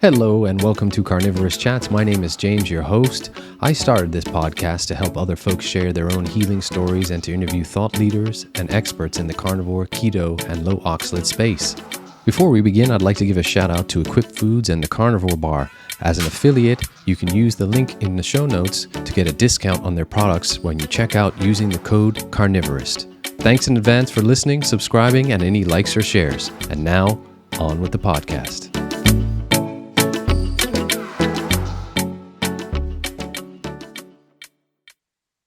Hello and welcome to Carnivorist Chats. My name is James, your host. I started this podcast to help other folks share their own healing stories and to interview thought leaders and experts in the carnivore, keto, and low oxalate space. Before we begin, I'd like to give a shout out to Equip Foods and the Carnivore Bar. As an affiliate, you can use the link in the show notes to get a discount on their products when you check out using the code Carnivorist. Thanks in advance for listening, subscribing, and any likes or shares. And now, on with the podcast.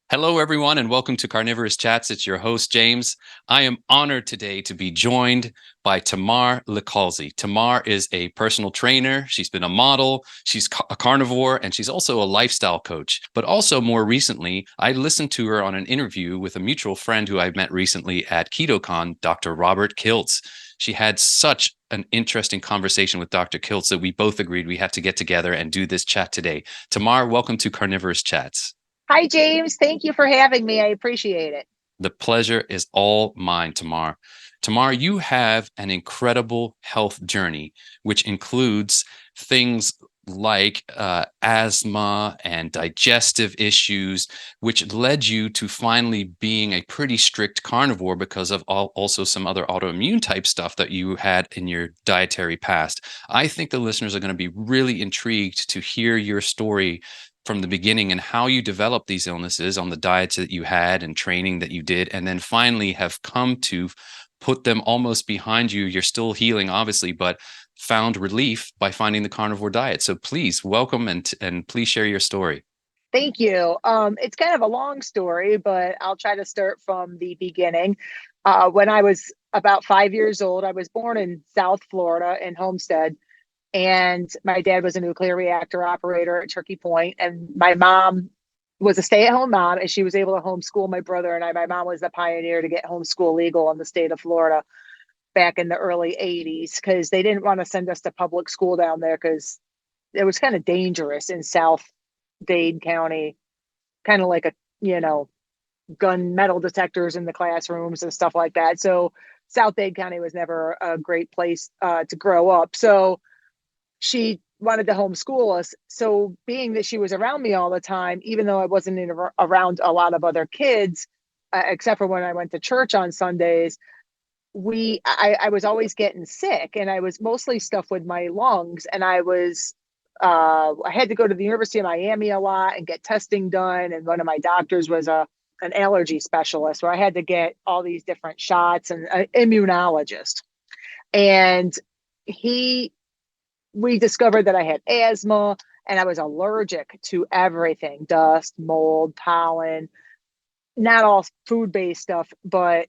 Hello, everyone, and welcome to Carnivorist Chats. It's your host, James. I am honored today to be joined by Tamar Licalzi. Tamar is a personal trainer. She's been a model. She's a carnivore, and she's also a lifestyle coach. But also, more recently, I listened to her on an interview with a mutual friend who I met recently at KetoCon, Dr. Robert Kiltz. She had such an interesting conversation with Dr. Kiltz that we both agreed we had to get together and do this chat today. Tamar, welcome to Carnivorist Chats. Hi, James. Thank you for having me. I appreciate it. The pleasure is all mine, Tamar. Tamar, you have an incredible health journey, which includes things like asthma and digestive issues, which led you to finally being a pretty strict carnivore because of also some other autoimmune type stuff that you had in your dietary past. I think the listeners are going to be really intrigued to hear your story from the beginning and how you developed these illnesses on the diets that you had and training that you did, and then finally have come to put them almost behind you. You're still healing, obviously, but found relief by finding the carnivore diet. So please welcome and please share your story. Thank you. It's kind of a long story, but I'll try to start from the beginning. When I was about 5 years old, I was born in South Florida in Homestead. And my dad was a nuclear reactor operator at Turkey Point, and my mom was a stay-at-home mom, and she was able to homeschool my brother and I. My mom was the pioneer to get homeschool legal in the state of Florida back in the early 80s because they didn't want to send us to public school down there because it was kind of dangerous in South Dade County, kind of like gun metal detectors in the classrooms and stuff like that. So South Dade County was never a great place to grow up. So she wanted to homeschool us. So being that she was around me all the time, even though I wasn't around a lot of other kids, except for when I went to church on Sundays, I was always getting sick, and I was mostly stuff with my lungs. And I had to go to the University of Miami a lot and get testing done. And one of my doctors was an allergy specialist where I had to get all these different shots, and an immunologist. And we discovered that I had asthma and I was allergic to everything: dust, mold, pollen, not all food-based stuff, but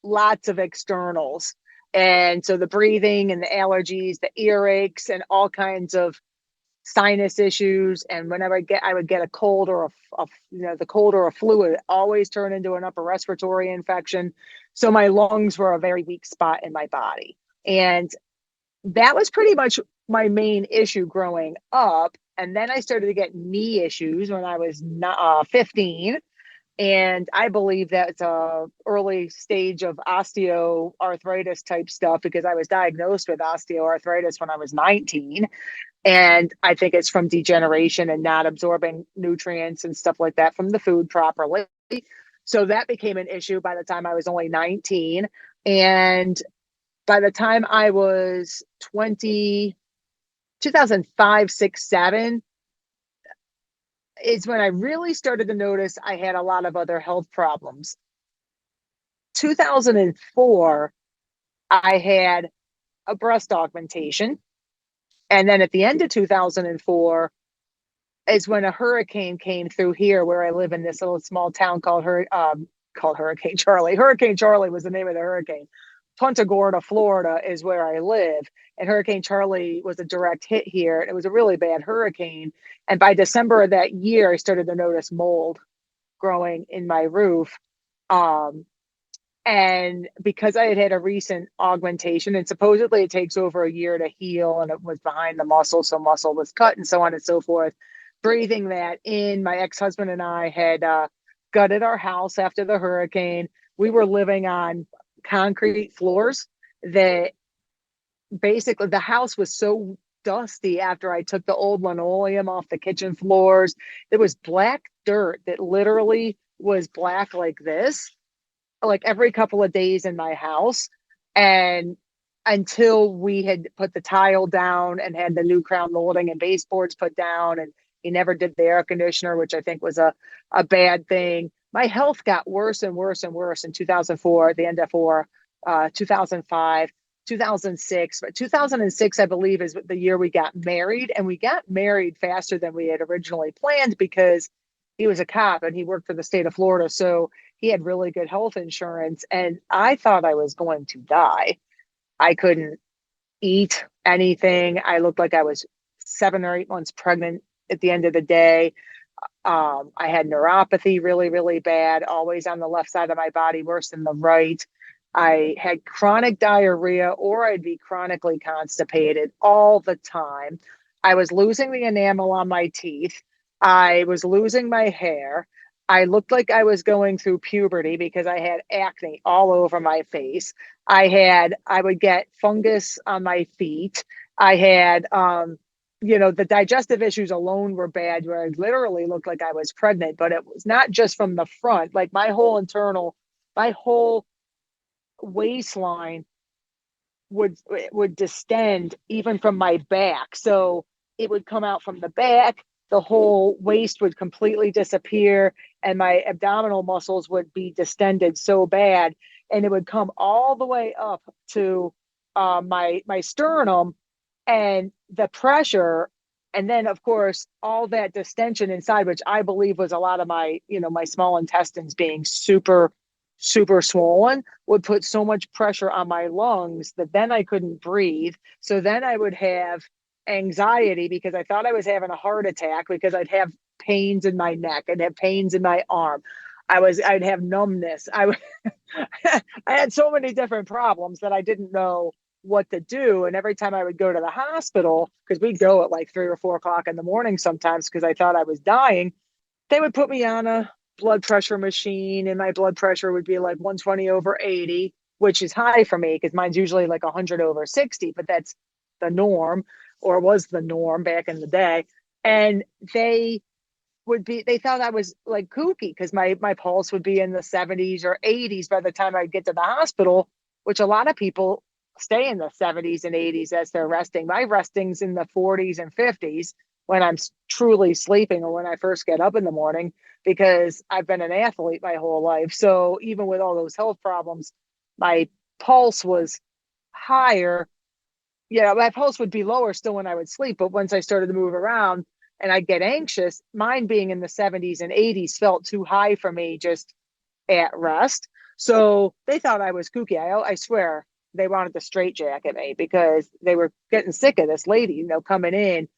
lots of externals. And so the breathing and the allergies, the earaches, and all kinds of sinus issues. And whenever I would get a cold or the cold or a flu, it would always turn into an upper respiratory infection. So my lungs were a very weak spot in my body. And that was pretty much my main issue growing up. And then I started to get knee issues when I was 15. And I believe that's a early stage of osteoarthritis type stuff because I was diagnosed with osteoarthritis when I was 19. And I think it's from degeneration and not absorbing nutrients and stuff like that from the food properly. So that became an issue by the time I was only 19. And by the time I was 2005, 6, 7 is when I really started to notice I had a lot of other health problems. 2004, I had a breast augmentation. And then at the end of 2004 is when a hurricane came through here where I live in this little small town called Hurricane Charlie. Hurricane Charlie was the name of the hurricane. Punta Gorda, Florida is where I live. And Hurricane Charlie was a direct hit here. It was a really bad hurricane. And by December of that year, I started to notice mold growing in my roof. And because I had a recent augmentation, and supposedly it takes over a year to heal, and it was behind the muscle, so muscle was cut and so on and so forth. Breathing that in, my ex-husband and I had gutted our house after the hurricane. We were living on concrete floors that basically the house was so dusty after I took the old linoleum off the kitchen floors. There was black dirt that literally was black like this, like every couple of days in my house. And until we had put the tile down and had the new crown molding and baseboards put down, and he never did the air conditioner, which I think was a bad thing. My health got worse and worse and worse in 2004, the end of 4, 2005, 2006. But 2006, I believe, is the year we got married. And we got married faster than we had originally planned because he was a cop and he worked for the state of Florida. So he had really good health insurance. And I thought I was going to die. I couldn't eat anything. I looked like I was 7 or 8 months pregnant at the end of the day. I had neuropathy really, really bad, always on the left side of my body, worse than the right. I had chronic diarrhea, or I'd be chronically constipated all the time. I was losing the enamel on my teeth. I was losing my hair. I looked like I was going through puberty because I had acne all over my face. I would get fungus on my feet. I had, the digestive issues alone were bad, where I literally looked like I was pregnant, but it was not just from the front, like my whole waistline would distend even from my back. So it would come out from the back, the whole waist would completely disappear, and my abdominal muscles would be distended so bad, and it would come all the way up to my sternum, and the pressure, and then of course all that distension inside, which I believe was a lot of my my small intestines being super swollen, would put so much pressure on my lungs that then I couldn't breathe. So then I would have anxiety because I thought I was having a heart attack, because I'd have pains in my neck, I'd have pains in my arm, I'd have numbness. I had so many different problems that I didn't know what to do. And every time I would go to the hospital, because we'd go at like 3 or 4 o'clock in the morning sometimes, because I thought I was dying, they would put me on a blood pressure machine, and my blood pressure would be like 120/80, which is high for me because mine's usually like 100/60, but that's the norm, or was the norm back in the day. And they thought I was like kooky because my pulse would be in the 70s or 80s by the time I'd get to the hospital, which a lot of people stay in the 70s and 80s as they're resting. My resting's in the 40s and 50s when I'm truly sleeping, or when I first get up in the morning, because I've been an athlete my whole life. So even with all those health problems, my pulse was higher. My pulse would be lower still when I would sleep, but once I started to move around and I'd get anxious, mine being in the 70s and 80s felt too high for me just at rest. So they thought I was kooky. I swear they wanted to straitjacket me because they were getting sick of this lady, coming in,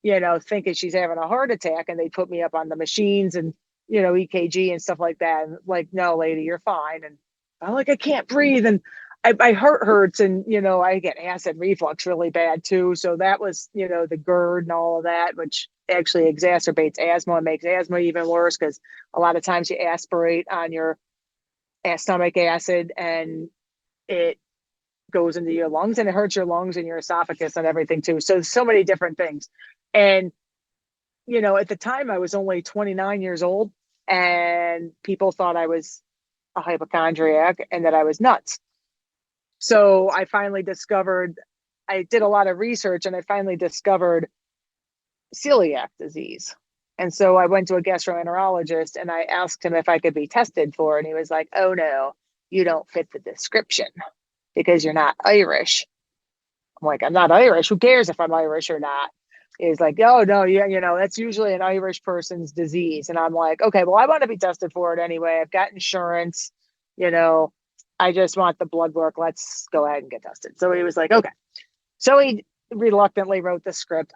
thinking she's having a heart attack, and they put me up on the machines and, EKG and stuff like that. And like, no, lady, you're fine. And I'm like, I can't breathe. And my heart hurts, and, I get acid reflux really bad too. So that was, the GERD and all of that, which actually exacerbates asthma and makes asthma even worse, because a lot of times you aspirate on your stomach acid and it goes into your lungs, and it hurts your lungs and your esophagus and everything too. So many different things. And, at the time I was only 29 years old, and people thought I was a hypochondriac and that I was nuts. So I did a lot of research, and I finally discovered celiac disease. And so I went to a gastroenterologist and I asked him if I could be tested for it. And he was like, oh no, you don't fit the description because you're not Irish. I'm like, I'm not Irish. Who cares if I'm Irish or not? He's like, oh no, yeah, that's usually an Irish person's disease. And I'm like, okay, well, I want to be tested for it anyway. I've got insurance, I just want the blood work. Let's go ahead and get tested. So he was like, okay. So he reluctantly wrote the script.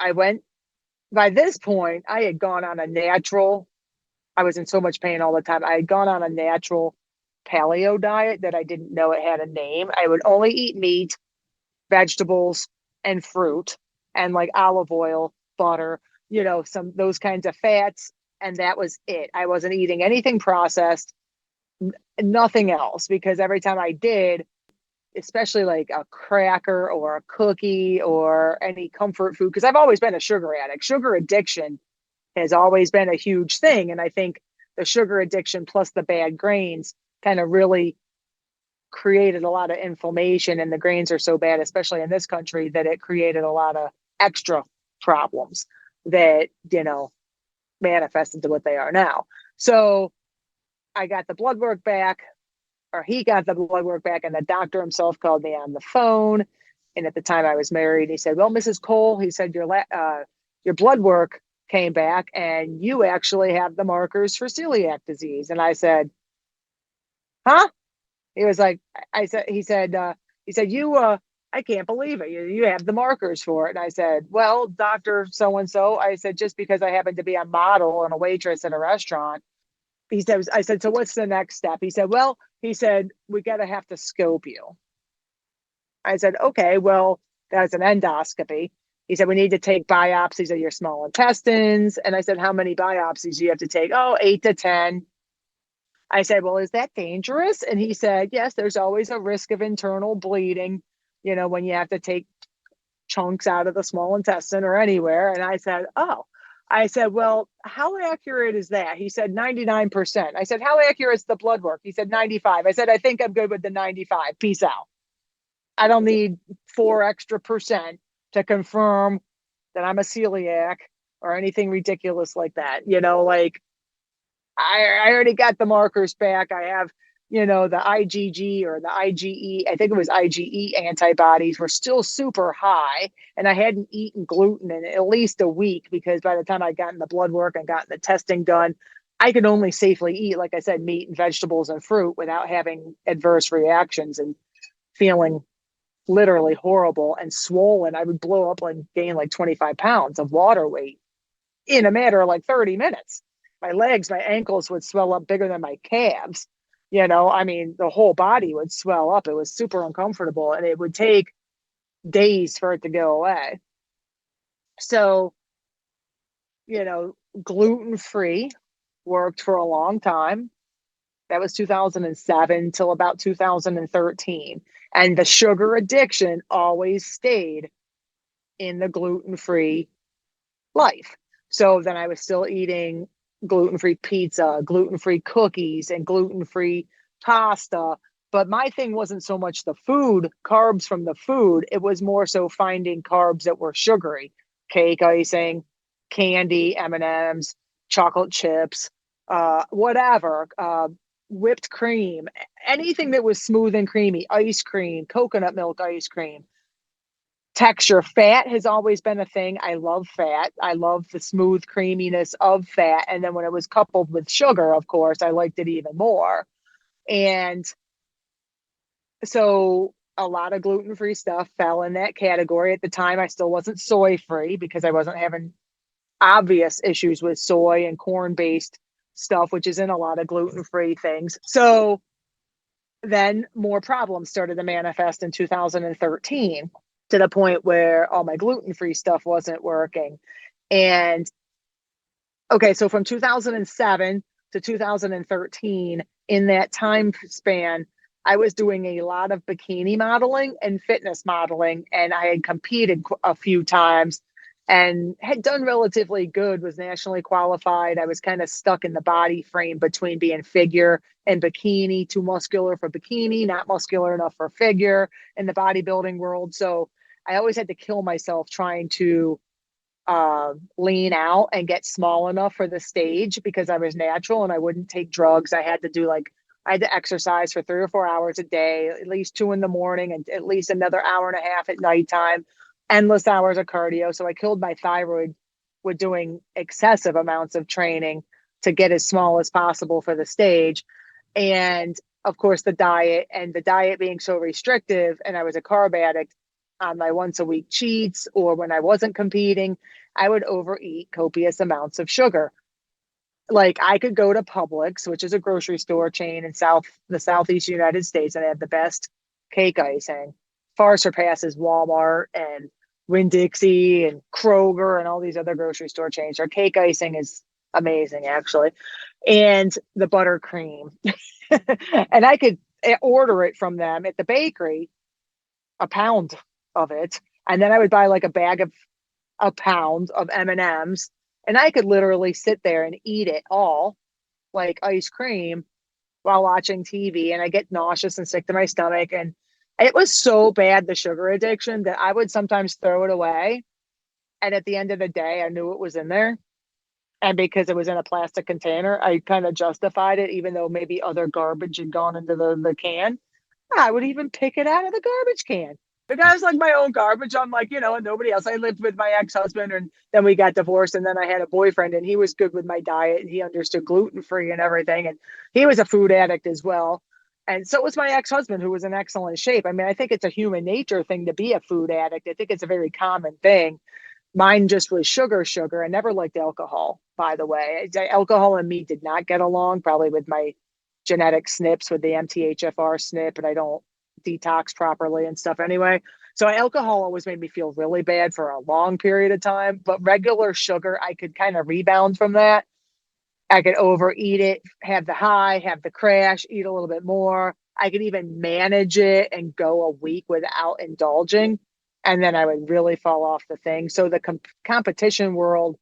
By this point, I had gone on a natural, I was in so much pain all the time. I had gone on a natural paleo diet that I didn't know it had a name. I would only eat meat, vegetables, and fruit, and like olive oil, butter, some those kinds of fats. And that was it. I wasn't eating anything processed, nothing else, because every time I did, especially like a cracker or a cookie or any comfort food, because I've always been a sugar addict. Sugar addiction has always been a huge thing. And I think the sugar addiction plus the bad grains kind of really created a lot of inflammation. And the grains are so bad, especially in this country, that it created a lot of extra problems that, manifested to what they are now. So I got the blood work back, or he got the blood work back, and the doctor himself called me on the phone. And at the time I was married, he said, "Well, Mrs. Cole," he said, your blood work came back and you actually have the markers for celiac disease." And I said, "Huh?" He was like, he said, I can't believe it. You have the markers for it. And I said, "Well, Dr. So-and-so," I said, "just because I happen to be a model and a waitress at a restaurant." I said, "So what's the next step?" He said, "Well," he said, "we have to scope you." I said, "Okay, well, that's an endoscopy." He said, "We need to take biopsies of your small intestines." And I said, "How many biopsies do you have to take?" "Oh, 8 to 10. I said, "Well, is that dangerous?" And he said, "Yes, there's always a risk of internal bleeding, when you have to take chunks out of the small intestine or anywhere." And I said, "Oh." I said, "Well, how accurate is that?" He said, 99%. I said, "How accurate is the blood work?" He said, 95. I said, "I think I'm good with the 95. Peace out. I don't need 4 extra% to confirm that I'm a celiac or anything ridiculous like that." Like, I already got the markers back. I have, the IgG or the IgE, I think it was IgE antibodies were still super high. And I hadn't eaten gluten in at least a week, because by the time I gotten the blood work and gotten the testing done, I could only safely eat, like I said, meat and vegetables and fruit without having adverse reactions and feeling literally horrible and swollen. I would blow up and gain like 25 pounds of water weight in a matter of like 30 minutes. My legs, my ankles would swell up bigger than my calves. I mean, the whole body would swell up. It was super uncomfortable, and it would take days for it to go away. So, gluten free worked for a long time. That was 2007 till about 2013. And the sugar addiction always stayed in the gluten free life. So then I was still eating gluten-free pizza, gluten-free cookies, and gluten-free pasta. But my thing wasn't so much the food, carbs from the food. It was more so finding carbs that were sugary, cake icing, candy, M&Ms, chocolate chips, whatever, whipped cream, anything that was smooth and creamy, ice cream, coconut milk ice cream. Texture. Fat has always been a thing. I love fat. I love the smooth creaminess of fat. And then when it was coupled with sugar, of course, I liked it even more. And so a lot of gluten-free stuff fell in that category. At the time, I still wasn't soy-free because I wasn't having obvious issues with soy and corn-based stuff, which is in a lot of gluten-free things. So then more problems started to manifest in 2013. To the point where all my gluten-free stuff wasn't working. And okay, so from 2007 to 2013, in that time span, I was doing a lot of bikini modeling and fitness modeling, and I had competed a few times and had done relatively good, was nationally qualified. I was kind of stuck in the body frame between being figure and bikini, too muscular for bikini, not muscular enough for figure in the bodybuilding world. So I always had to kill myself trying to lean out and get small enough for the stage, because I was natural and I wouldn't take drugs. I had to exercise for 3 or 4 hours a day, at least 2 in the morning and at least another hour and a half at nighttime, endless hours of cardio. So I killed my thyroid with doing excessive amounts of training to get as small as possible for the stage. And of course, the diet being so restrictive, and I was a carb addict. On my once a week cheats or when I wasn't competing, I would overeat copious amounts of sugar. Like, I could go to Publix, which is a grocery store chain in the Southeast United States, and they have the best cake icing. Far surpasses Walmart and Winn-Dixie and Kroger and all these other grocery store chains. Their cake icing is amazing, actually. And the buttercream. And I could order it from them at the bakery a pound of it. And then I would buy like a pound of M&Ms, and I could literally sit there and eat it all like ice cream while watching TV, and I get nauseous and sick to my stomach. And it was so bad, the sugar addiction, that I would sometimes throw it away. And at the end of the day, I knew it was in there. And because it was in a plastic container, I kind of justified it, even though maybe other garbage had gone into the can. I would even pick it out of the garbage can. Because like my own garbage, I'm like, and nobody else. I lived with my ex-husband, and then we got divorced, and then I had a boyfriend, and he was good with my diet, and he understood gluten-free and everything. And he was a food addict as well. And so was my ex-husband, who was in excellent shape. I mean, I think it's a human nature thing to be a food addict. I think it's a very common thing. Mine just was sugar. I never liked alcohol, by the way. Alcohol and me did not get along, probably with my genetic SNPs, with the MTHFR SNP, and I don't detox properly and stuff anyway. So alcohol always made me feel really bad for a long period of time, but regular sugar, I could kind of rebound from that. I could overeat it, have the high, have the crash, eat a little bit more. I could even manage it and go a week without indulging. And then I would really fall off the thing. So the competition world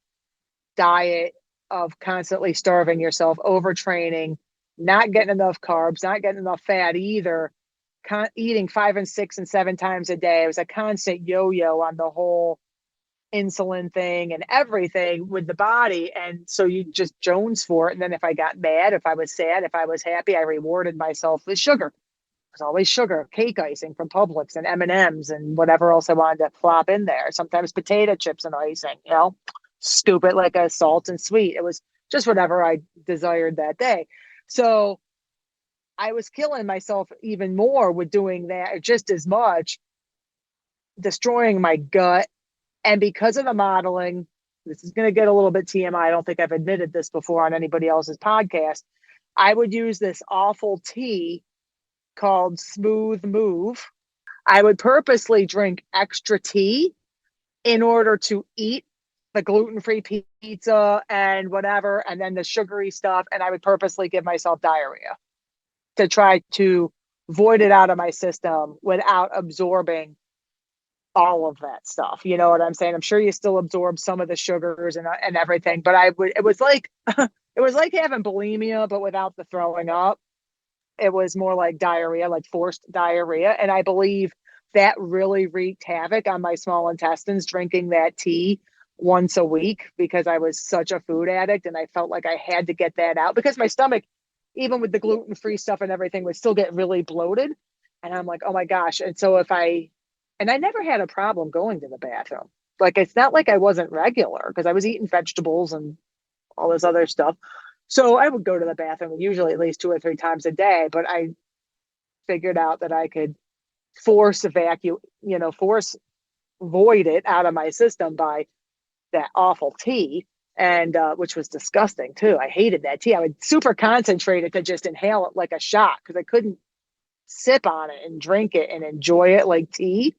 diet of constantly starving yourself, overtraining, not getting enough carbs, not getting enough fat either, eating 5 and 6 and 7 times a day. It was a constant yo-yo on the whole insulin thing and everything with the body. And so you just jones for it. And then if I got mad, if I was sad, if I was happy, I rewarded myself with sugar. It was always sugar, cake icing from Publix, and M&Ms and whatever else I wanted to flop in there. Sometimes potato chips and icing, scoop it like a salt and sweet. It was just whatever I desired that day. So I was killing myself even more with doing that, just as much, destroying my gut. And because of the modeling, this is going to get a little bit TMI. I don't think I've admitted this before on anybody else's podcast. I would use this awful tea called Smooth Move. I would purposely drink extra tea in order to eat the gluten-free pizza and whatever, and then the sugary stuff. And I would purposely give myself diarrhea to try to void it out of my system without absorbing all of that stuff. You know what I'm saying? I'm sure you still absorb some of the sugars and everything, but it was like, it was like having bulimia, but without the throwing up. It was more like diarrhea, like forced diarrhea. And I believe that really wreaked havoc on my small intestines, drinking that tea once a week, because I was such a food addict and I felt like I had to get that out, because my stomach, even with the gluten-free stuff and everything, would still get really bloated. And I'm like, oh my gosh. And so and I never had a problem going to the bathroom. Like, it's not like I wasn't regular, because I was eating vegetables and all this other stuff. So I would go to the bathroom usually at least 2 or 3 times a day, but I figured out that I could force void it out of my system by that awful tea, and which was disgusting too. I hated that tea. I would super concentrate it to just inhale it like a shot, because I couldn't sip on it and drink it and enjoy it like tea,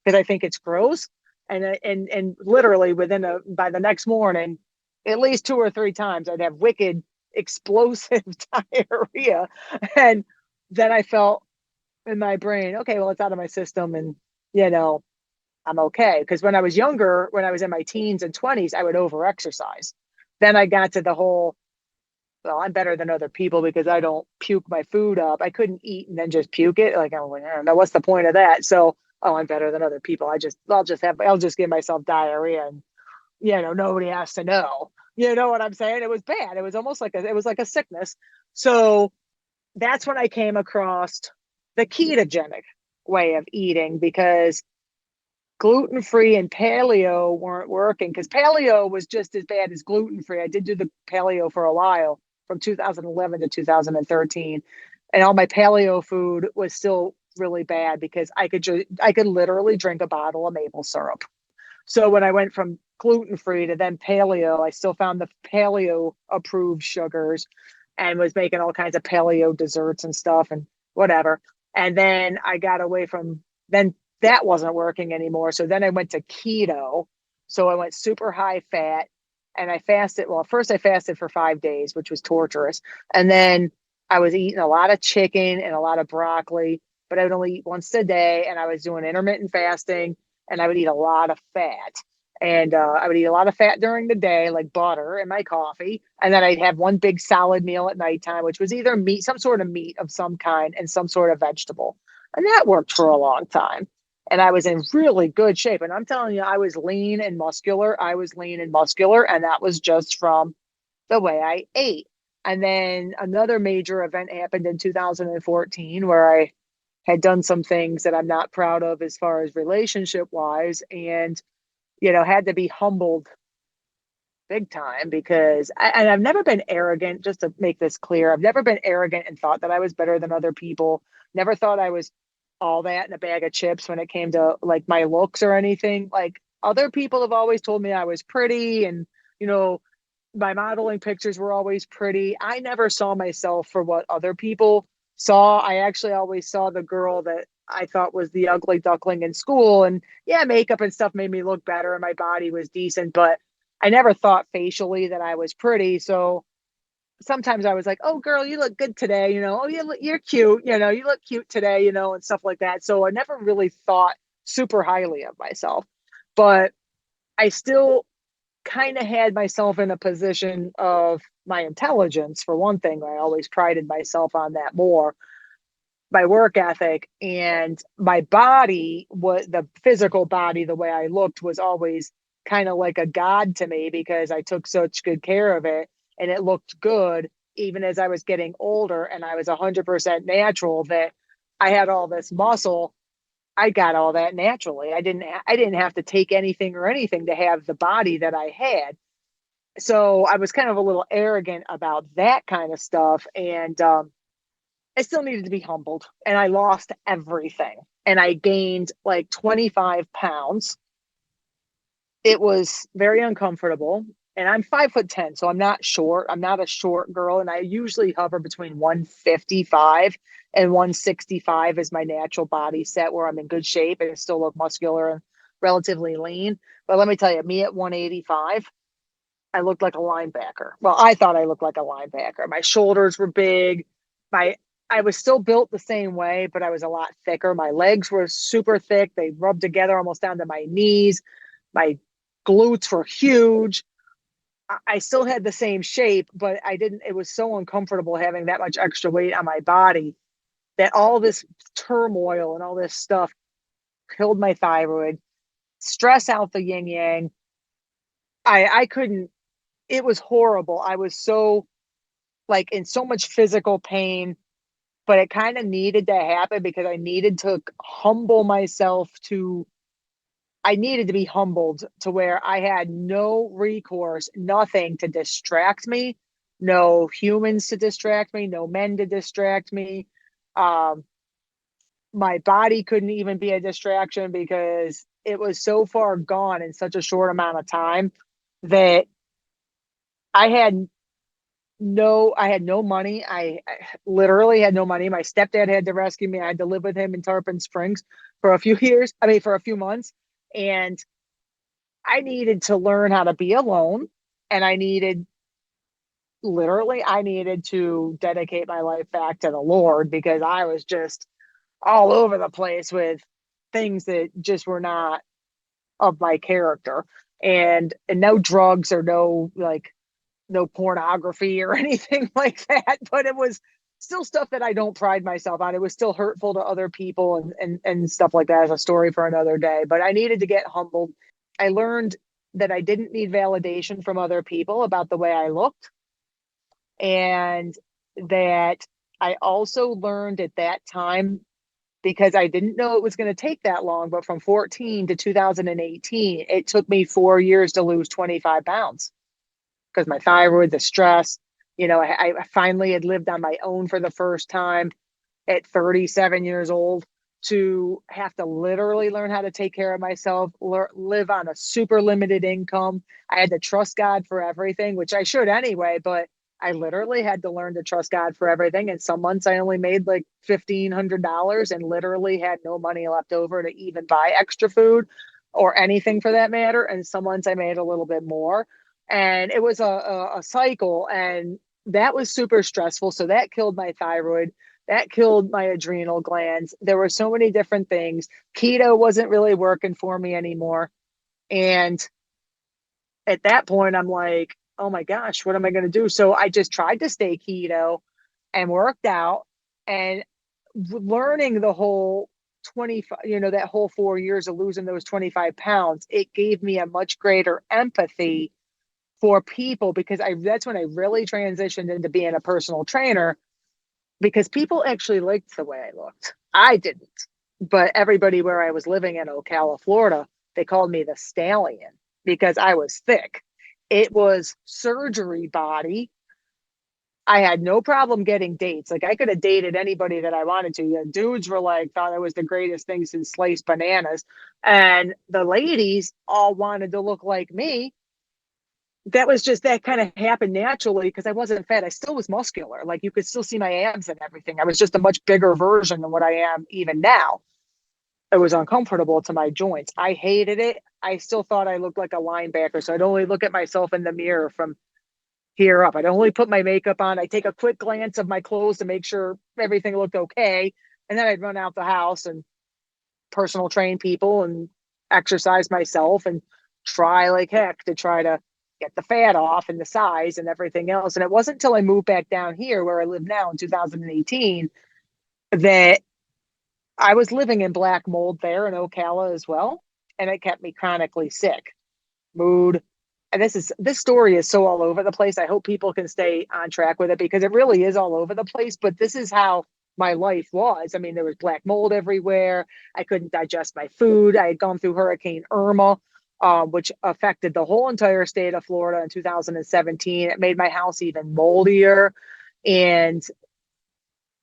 because I think it's gross. And literally by the next morning, at least 2 or 3 times, I'd have wicked explosive diarrhea. And then I felt in my brain, okay, well, it's out of my system, and I'm okay. Because when I was younger, when I was in my teens and 20s, I would over exercise. Then I got to the whole, well, I'm better than other people because I don't puke my food up. I couldn't eat and then just puke it. Like, I don't know, what's the point of that? So, I'm better than other people. I'll just give myself diarrhea, and nobody has to know. You know what I'm saying? It was bad. It was almost like a sickness. So that's when I came across the ketogenic way of eating, because gluten-free and paleo weren't working, because paleo was just as bad as gluten-free. I did do the paleo for a while, from 2011 to 2013. And all my paleo food was still really bad, because I could literally drink a bottle of maple syrup. So when I went from gluten-free to then paleo, I still found the paleo approved sugars and was making all kinds of paleo desserts and stuff and whatever. And then I got away from, then that wasn't working anymore. So then I went to keto. So I went super high fat, and I fasted. Well, first I fasted for 5 days, which was torturous. And then I was eating a lot of chicken and a lot of broccoli but I would only eat once a day, and I was doing intermittent fasting, and I would eat a lot of fat. And I would eat a lot of fat during the day, like butter and my coffee. And then I'd have one big solid meal at nighttime, which was either meat, some sort of meat of some kind, and some sort of vegetable. And that worked for a long time. And I was in really good shape. And I'm telling you, I was lean and muscular. I was lean and muscular. And that was just from the way I ate. And then another major event happened in 2014 where I had done some things that I'm not proud of as far as relationship wise. And had to be humbled big time because and I've never been arrogant, just to make this clear. I've never been arrogant and thought that I was better than other people. Never thought I was all that in a bag of chips when it came to like my looks or anything. Like other people have always told me I was pretty and, my modeling pictures were always pretty. I never saw myself for what other people saw. I actually always saw the girl that I thought was the ugly duckling in school. And yeah, makeup and stuff made me look better and my body was decent, but I never thought facially that I was pretty. So sometimes I was like, oh, girl, you look good today. Oh, you're cute. You look cute today, and stuff like that. So I never really thought super highly of myself, but I still kind of had myself in a position of my intelligence. For one thing, I always prided myself on that more, my work ethic, and my body, was the physical body, the way I looked was always kind of like a god to me because I took such good care of it and it looked good even as I was getting older and I was 100% natural, that I had all this muscle. I got all that naturally. I didn't have to take anything or anything to have the body that I had. So I was kind of a little arrogant about that kind of stuff. And I still needed to be humbled. And I lost everything. And I gained like 25 pounds. It was very uncomfortable. And I'm 5'10", so I'm not short. I'm not a short girl. And I usually hover between 155 and 165 is my natural body set, where I'm in good shape and I still look muscular and relatively lean. But let me tell you, me at 185, I looked like a linebacker. Well, I thought I looked like a linebacker. My shoulders were big. I was still built the same way, but I was a lot thicker. My legs were super thick. They rubbed together almost down to my knees. My glutes were huge. I still had the same shape, but it was so uncomfortable having that much extra weight on my body that all this turmoil and all this stuff killed my thyroid, stress out the yin yang. I couldn't, it was horrible. I was so like in so much physical pain, but it kind of needed to happen because I needed to humble myself I needed to be humbled to where I had no recourse, nothing to distract me, no humans to distract me, no men to distract me. Um, my body couldn't even be a distraction because it was so far gone in such a short amount of time that I had I had no money. I literally had no money. My stepdad had to rescue me. I had to live with him in Tarpon Springs for a few years. I mean, for a few months. And I needed to learn how to be alone. And I needed to dedicate my life back to the Lord because I was just all over the place with things that just were not of my character. And no drugs or no pornography or anything like that, but it was still stuff that I don't pride myself on. It was still hurtful to other people and stuff like that. As a story for another day, but I needed to get humbled. I learned that I didn't need validation from other people about the way I looked. And that I also learned at that time, because I didn't know it was going to take that long, but from 14 to 2018, it took me 4 years to lose 25 pounds. Because my thyroid, the stress, I finally had lived on my own for the first time at 37 years old, to have to literally learn how to take care of myself, live on a super limited income. I had to trust God for everything, which I should anyway, but I literally had to learn to trust God for everything. And some months I only made like $1,500 and literally had no money left over to even buy extra food or anything for that matter. And some months I made a little bit more. And it was a cycle, and that was super stressful. So that killed my thyroid. That killed my adrenal glands. There were so many different things. Keto wasn't really working for me anymore. And at that point, I'm like, oh my gosh, what am I going to do? So I just tried to stay keto and worked out, and learning the whole 25, that whole 4 years of losing those 25 pounds, it gave me a much greater empathy for people, because that's when I really transitioned into being a personal trainer, because people actually liked the way I looked. I didn't, but everybody where I was living in Ocala, Florida, they called me the stallion because I was thick. It was surgery body. I had no problem getting dates. Like, I could have dated anybody that I wanted to. The dudes were like, thought I was the greatest thing since sliced bananas. And the ladies all wanted to look like me. That was just, that kind of happened naturally because I wasn't fat. I still was muscular. Like, you could still see my abs and everything. I was just a much bigger version than what I am even now. It was uncomfortable to my joints. I hated it. I still thought I looked like a linebacker. So I'd only look at myself in the mirror from here up. I'd only put my makeup on. I'd take a quick glance of my clothes to make sure everything looked okay. And then I'd run out the house and personal train people and exercise myself and try like heck to try to get the fat off and the size and everything else. And it wasn't until I moved back down here where I live now in 2018 that I was living in black mold there in Ocala as well. And it kept me chronically sick. Mood. And this story is so all over the place. I hope people can stay on track with it because it really is all over the place. But this is how my life was. I mean, there was black mold everywhere. I couldn't digest my food. I had gone through Hurricane Irma, which affected the whole entire state of Florida in 2017. It made my house even moldier. And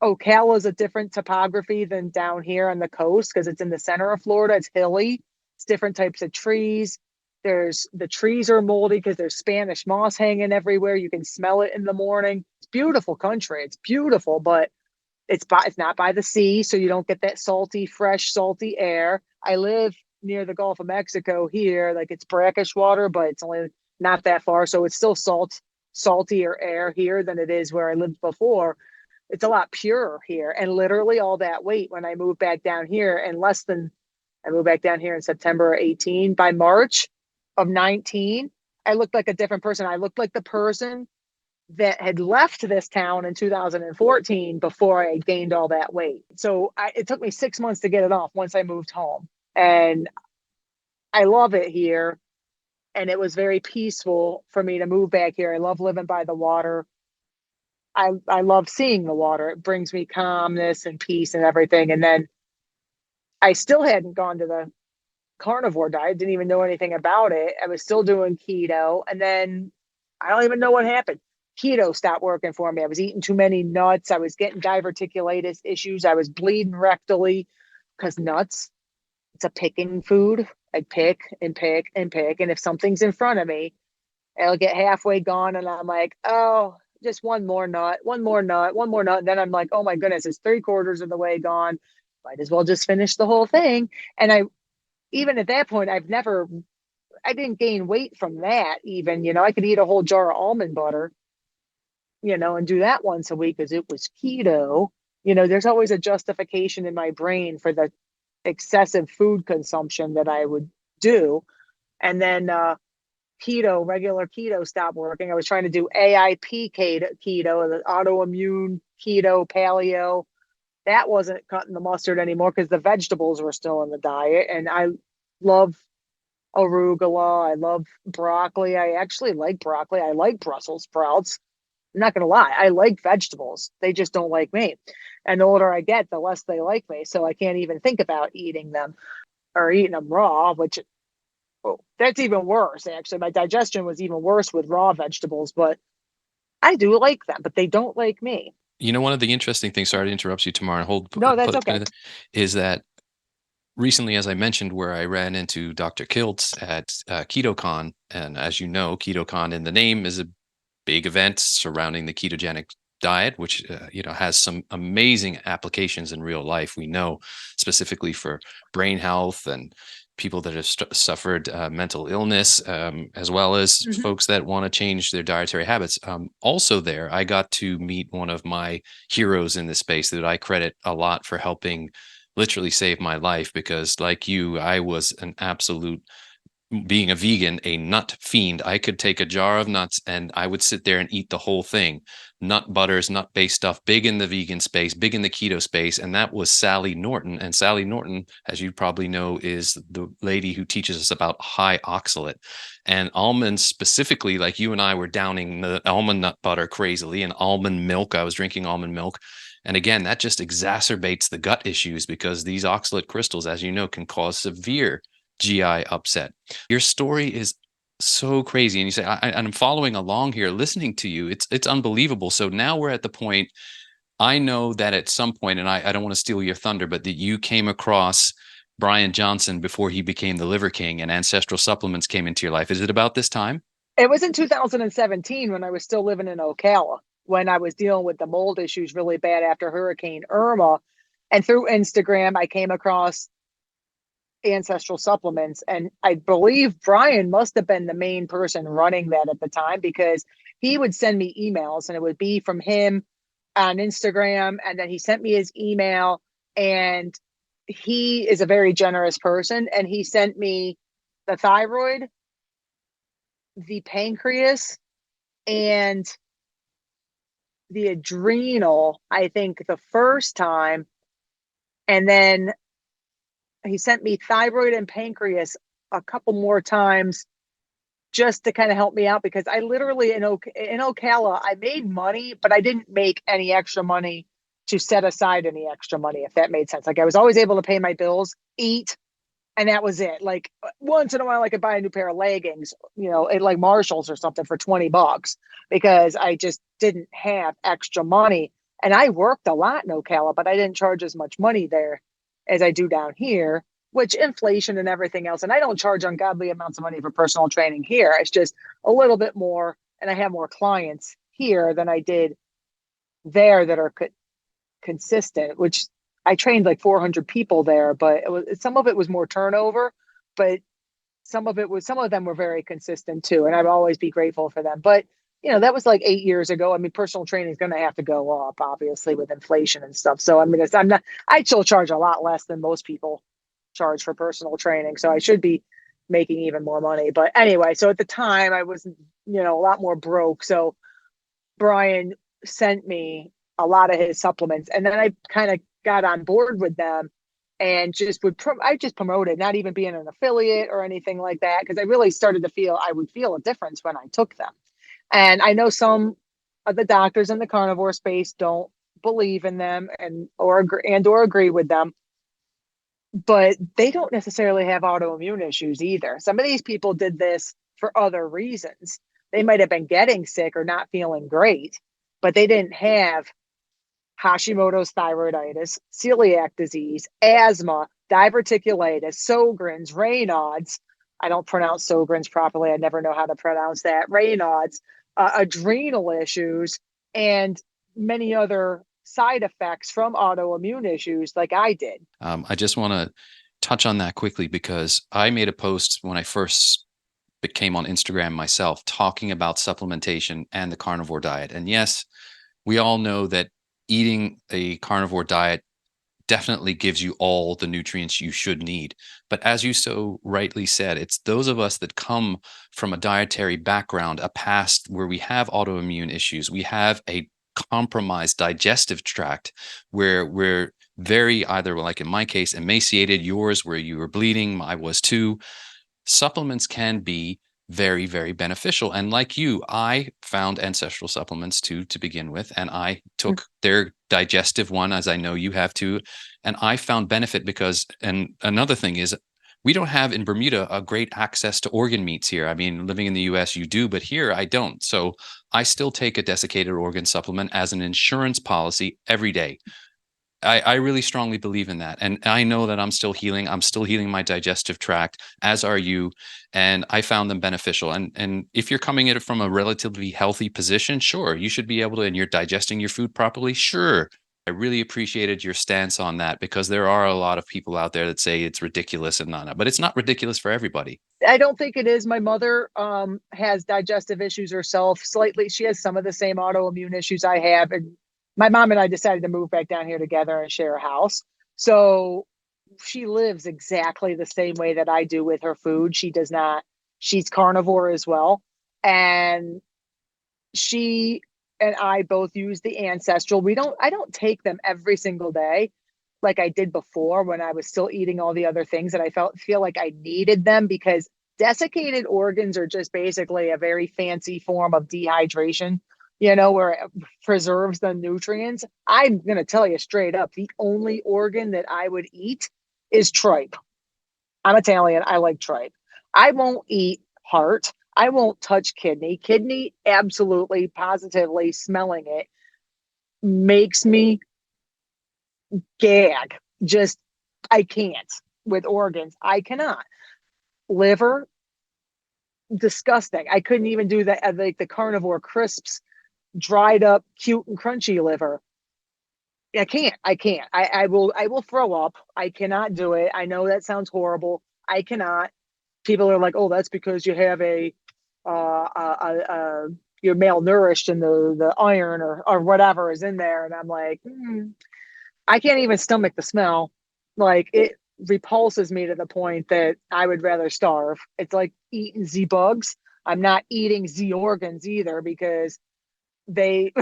Ocala is a different topography than down here on the coast because it's in the center of Florida. It's hilly. It's different types of trees. The trees are moldy because there's Spanish moss hanging everywhere. You can smell it in the morning. It's beautiful country. It's beautiful, but it's not by the sea, so you don't get that fresh, salty air. I live near the Gulf of Mexico here. Like, it's brackish water, but it's only not that far. So it's still saltier air here than it is where I lived before. It's a lot purer here. And literally all that weight when I moved back down here I moved back down here in September 18. By March of 19, I looked like a different person. I looked like the person that had left this town in 2014 before I gained all that weight. So it took me 6 months to get it off once I moved home. And I love it here. And it was very peaceful for me to move back here. I love living by the water. I love seeing the water. It brings me calmness and peace and everything. And then I still hadn't gone to the carnivore diet, didn't even know anything about it. I was still doing keto. And then I don't even know what happened. Keto stopped working for me. I was eating too many nuts. I was getting diverticulitis issues. I was bleeding rectally because nuts, it's a picking food. I'd pick and pick and pick. And if something's in front of me, it'll get halfway gone. And I'm like, oh, just one more nut, one more nut, one more nut. And then I'm like, oh my goodness, it's 3/4 of the way gone. Might as well just finish the whole thing. And even at that point, I didn't gain weight from that even, I could eat a whole jar of almond butter, and do that once a week because it was keto. There's always a justification in my brain for the excessive food consumption that I would do. And then, regular keto stopped working. I was trying to do AIP keto, the autoimmune keto, paleo. That wasn't cutting the mustard anymore because the vegetables were still in the diet. And I love arugula. I love broccoli. I actually like broccoli. I like Brussels sprouts. I'm not going to lie. I like vegetables. They just don't like me. And the older I get, the less they like me. So I can't even think about eating them or eating them raw, which that's even worse. Actually, my digestion was even worse with raw vegetables, but I do like them, but they don't like me. One of the interesting things, sorry to interrupt you, Tamar, No, that's okay. Is that recently, as I mentioned, where I ran into Dr. Kiltz at KetoCon, and as you know, KetoCon in the name is a big event surrounding the ketogenic diet, which has some amazing applications in real life. We know specifically for brain health and people that have suffered mental illness, as well as folks that want to change their dietary habits. Also there, I got to meet one of my heroes in this space that I credit a lot for helping literally save my life, because like you, I was an absolute, being a vegan, a nut fiend. I could take a jar of nuts and I would sit there and eat the whole thing. Nut butters, nut based stuff, big in the vegan space, big in the keto space. And that was Sally Norton. And Sally Norton, as you probably know, is the lady who teaches us about high oxalate and almonds specifically. Like you and I were downing the almond nut butter crazily, and almond milk. I was drinking almond milk. And again, that just exacerbates the gut issues, because these oxalate crystals, as you know, can cause severe GI upset. Your story is so crazy. And you say, I'm following along here, listening to you. It's unbelievable. So now we're at the point, I know that at some point, and I don't want to steal your thunder, but that you came across Brian Johnson before he became the Liver King, and Ancestral Supplements came into your life. Is it about this time? It was in 2017 when I was still living in Ocala, when I was dealing with the mold issues really bad after Hurricane Irma. And through Instagram, I came across Ancestral Supplements, and I believe Brian must have been the main person running that at the time, because he would send me emails and it would be from him on Instagram, and then he sent me his email, and he is a very generous person, and he sent me the thyroid, the pancreas, and the adrenal, I think the first time, and then he sent me thyroid and pancreas a couple more times just to kind of help me out, because I literally in Ocala, I made money, but I didn't make any extra money to set aside any extra money, if that made sense. Like I was always able to pay my bills, eat, and that was it. Like once in a while, I could buy a new pair of leggings, at like Marshalls or something for $20, because I just didn't have extra money. And I worked a lot in Ocala, but I didn't charge as much money there as I do down here, which inflation and everything else. And I don't charge ungodly amounts of money for personal training here. It's just a little bit more. And I have more clients here than I did there that are consistent, which I trained like 400 people there, but some of it was more turnover, but some of them were very consistent too. And I'd always be grateful for them. But that was like 8 years ago. I mean, personal training is going to have to go up, obviously, with inflation and stuff. So, I mean, I still charge a lot less than most people charge for personal training. So I should be making even more money. But anyway, so at the time I was, a lot more broke. So Brian sent me a lot of his supplements, and then I kind of got on board with them and I just promoted, not even being an affiliate or anything like that, because I really started to feel I would feel a difference when I took them. And I know some of the doctors in the carnivore space don't believe in them or agree with them, but they don't necessarily have autoimmune issues either. Some of these people did this for other reasons. They might have been getting sick or not feeling great, but they didn't have Hashimoto's thyroiditis, celiac disease, asthma, diverticulitis, Sjogren's, Raynaud's. I don't pronounce Sjogren's properly. I never know how to pronounce that. Raynaud's, adrenal issues, and many other side effects from autoimmune issues like I did. I just want to touch on that quickly, because I made a post when I first became on Instagram myself talking about supplementation and the carnivore diet. And yes, we all know that eating a carnivore diet definitely gives you all the nutrients you should need. But as you so rightly said, it's those of us that come from a dietary background, a past where we have autoimmune issues, we have a compromised digestive tract where we're very, either like in my case, emaciated, yours where you were bleeding, I was too. Supplements can be very, very beneficial. And like you, I found Ancestral Supplements to begin with, and I took their digestive one, as I know you have too. And I found benefit because, and another thing is, we don't have in Bermuda a great access to organ meats here. I mean, living in the US, you do, but here I don't. So I still take a desiccated organ supplement as an insurance policy every day. I really strongly believe in that. And I know that I'm still healing. I'm still healing my digestive tract, as are you. And I found them beneficial. And if you're coming at it from a relatively healthy position, sure, you should be able to, and you're digesting your food properly, sure, I really appreciated your stance on that, because there are a lot of people out there that say it's ridiculous and not, but it's not ridiculous for everybody. I don't think it is. My mother has digestive issues herself slightly. She has some of the same autoimmune issues I have. And my mom and I decided to move back down here together and share a house. So she lives exactly the same way that I do with her food. She does not, she's carnivore as well. And she and I both use the ancestral. I don't take them every single day like I did before when I was still eating all the other things that I feel like I needed them, because desiccated organs are just basically a very fancy form of dehydration, where it preserves the nutrients. I'm going to tell you straight up, the only organ that I would eat is tripe. I'm Italian. I like tripe. I won't eat heart. I won't touch kidney. Kidney, absolutely, positively, smelling it makes me gag. Just, I can't with organs. I cannot. Liver, disgusting. I couldn't even do that. Like the carnivore crisps, dried up, cute and crunchy liver. I can't. I will throw up. I cannot do it. I know that sounds horrible. I cannot. People are like, oh, that's because you have you're malnourished and the iron or whatever is in there. And I'm like, I can't even stomach the smell. Like, it repulses me to the point that I would rather starve. It's like eating Z bugs. I'm not eating Z organs either, because they,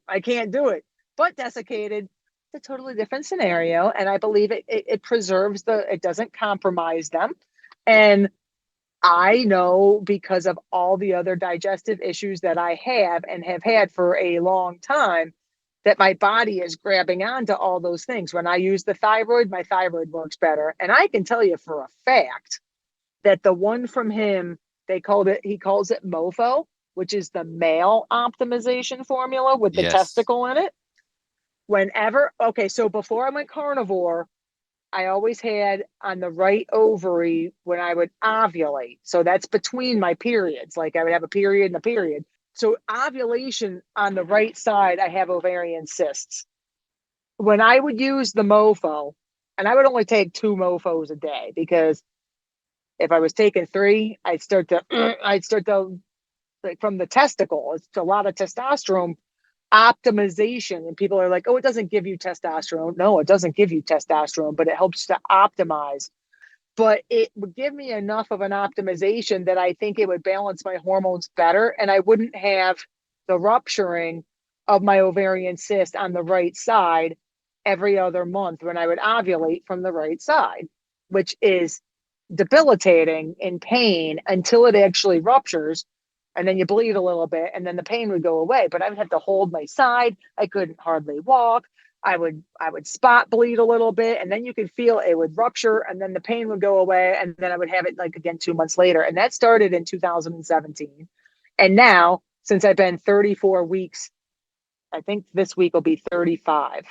I can't do it. But desiccated, it's a totally different scenario. And I believe it preserves it doesn't compromise them. And I know, because of all the other digestive issues that I have and have had for a long time, that my body is grabbing onto all those things. When I use the thyroid, my thyroid works better. And I can tell you for a fact that the one from him, he calls it MOFO, which is the male optimization formula with the Yes. testicle in it. So before I went carnivore, I always had on the right ovary when I would ovulate. So that's between my periods. Like, I would have a period and a period. So ovulation on the right side, I have ovarian cysts. When I would use the MOFO, and I would only take 2 MOFOs a day, because if I was taking 3, I'd start to, like, from the testicle. It's a lot of testosterone optimization, and people are like, oh, it doesn't give you testosterone. No, it doesn't give you testosterone, but it helps to optimize. But it would give me enough of an optimization that I think it would balance my hormones better, and I wouldn't have the rupturing of my ovarian cyst on the right side every other month when I would ovulate from the right side, which is debilitating in pain until it actually ruptures, and then you bleed a little bit, and then the pain would go away. But I would have to hold my side. I couldn't hardly walk. I would spot bleed a little bit, and then you could feel it would rupture, and then the pain would go away, and then I would have it like again 2 months later. And that started in 2017. And now, since I've been 34 weeks, I think this week will be 35.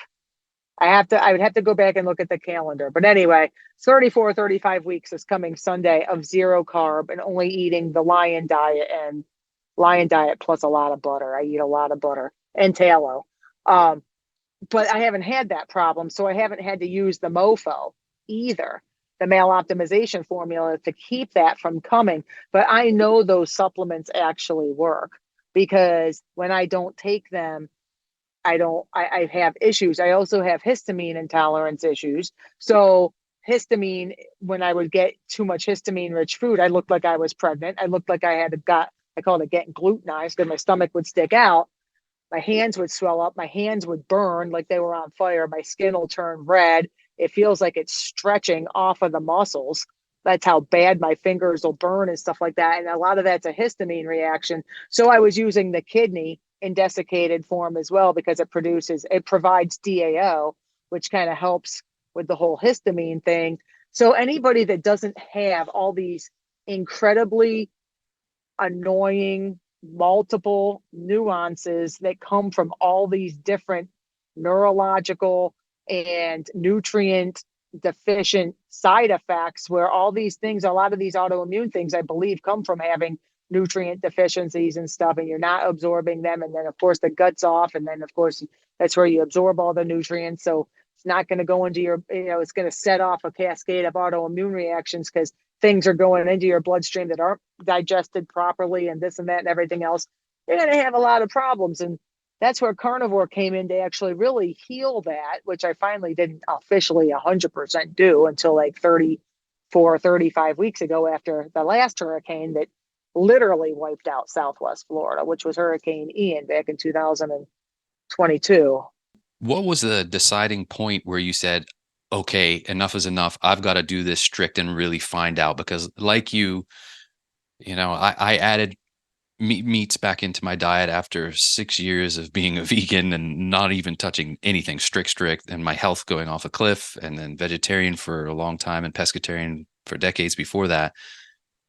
I would have to go back and look at the calendar. But anyway, 34, 35 weeks is coming Sunday of 0 carb and only eating the Lion Diet plus a lot of butter. I eat a lot of butter and tallow. But I haven't had that problem. So I haven't had to use the MOFO either, the male optimization formula, to keep that from coming. But I know those supplements actually work, because when I don't take them, I have issues. I also have histamine intolerance issues. So histamine, when I would get too much histamine rich food, I looked like I was pregnant. I looked like I called it getting glutenized, because my stomach would stick out. My hands would swell up. My hands would burn like they were on fire. My skin will turn red. It feels like it's stretching off of the muscles. That's how bad my fingers will burn and stuff like that. And a lot of that's a histamine reaction. So I was using the kidney in desiccated form as well, because it provides DAO, which kind of helps with the whole histamine thing. So anybody that doesn't have all these incredibly annoying multiple nuances that come from all these different neurological and nutrient deficient side effects, where all these things, a lot of these autoimmune things, I believe, come from having nutrient deficiencies and stuff, and you're not absorbing them. And then of course the gut's off, and then of course that's where you absorb all the nutrients. So it's not going to go into your, it's going to set off a cascade of autoimmune reactions because things are going into your bloodstream that aren't digested properly, and this and that and everything else. You're going to have a lot of problems. And that's where carnivore came in to actually really heal that, which I finally didn't officially 100% do until like 34, 35 weeks ago after the last hurricane that literally wiped out Southwest Florida, which was Hurricane Ian back in 2022. What was the deciding point where you said, okay, enough is enough. I've got to do this strict and really find out? Because like I added meats back into my diet after 6 years of being a vegan and not even touching anything strict, and my health going off a cliff, and then vegetarian for a long time and pescatarian for decades before that.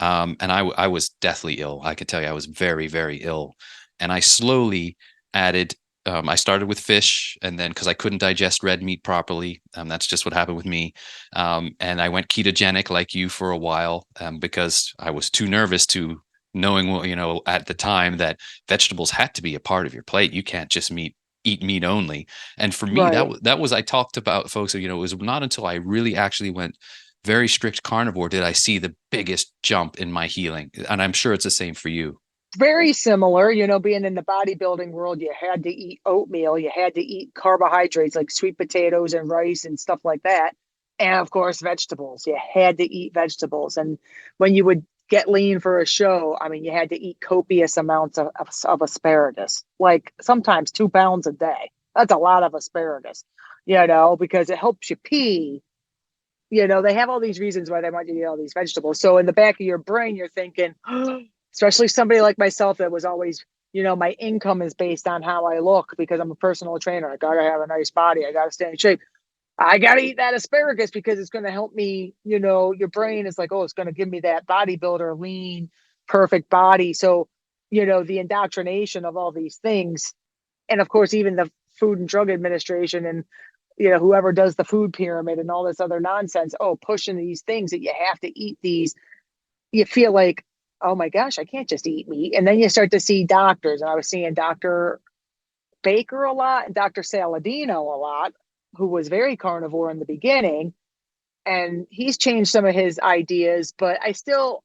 And I was deathly ill. I could tell you I was very, very ill. And I slowly added, I started with fish, and then because I couldn't digest red meat properly, that's just what happened with me. And I went ketogenic like you for a while because I was too nervous to knowing, at the time that vegetables had to be a part of your plate. You can't just eat meat only. And for me, Right. that was, I talked about, folks, it was not until I really actually went very strict carnivore did I see the biggest jump in my healing. And I'm sure it's the same for you. Very similar, being in the bodybuilding world, you had to eat oatmeal, you had to eat carbohydrates like sweet potatoes and rice and stuff like that. And of course, vegetables, you had to eat vegetables. And when you would get lean for a show, I mean, you had to eat copious amounts of asparagus, like sometimes 2 pounds a day. That's a lot of asparagus, because it helps you pee. They have all these reasons why they want you to eat all these vegetables. So in the back of your brain, you're thinking, especially somebody like myself that was always, my income is based on how I look because I'm a personal trainer. I got to have a nice body. I got to stay in shape. I got to eat that asparagus because it's going to help me. Your brain is like, oh, it's going to give me that bodybuilder, lean, perfect body. So, the indoctrination of all these things. And of course, even the Food and Drug Administration and whoever does the food pyramid and all this other nonsense, pushing these things that you have to eat these, you feel like, oh my gosh, I can't just eat meat. And then you start to see doctors. And I was seeing Dr. Baker a lot and Dr. Saladino a lot, who was very carnivore in the beginning. And he's changed some of his ideas, but I still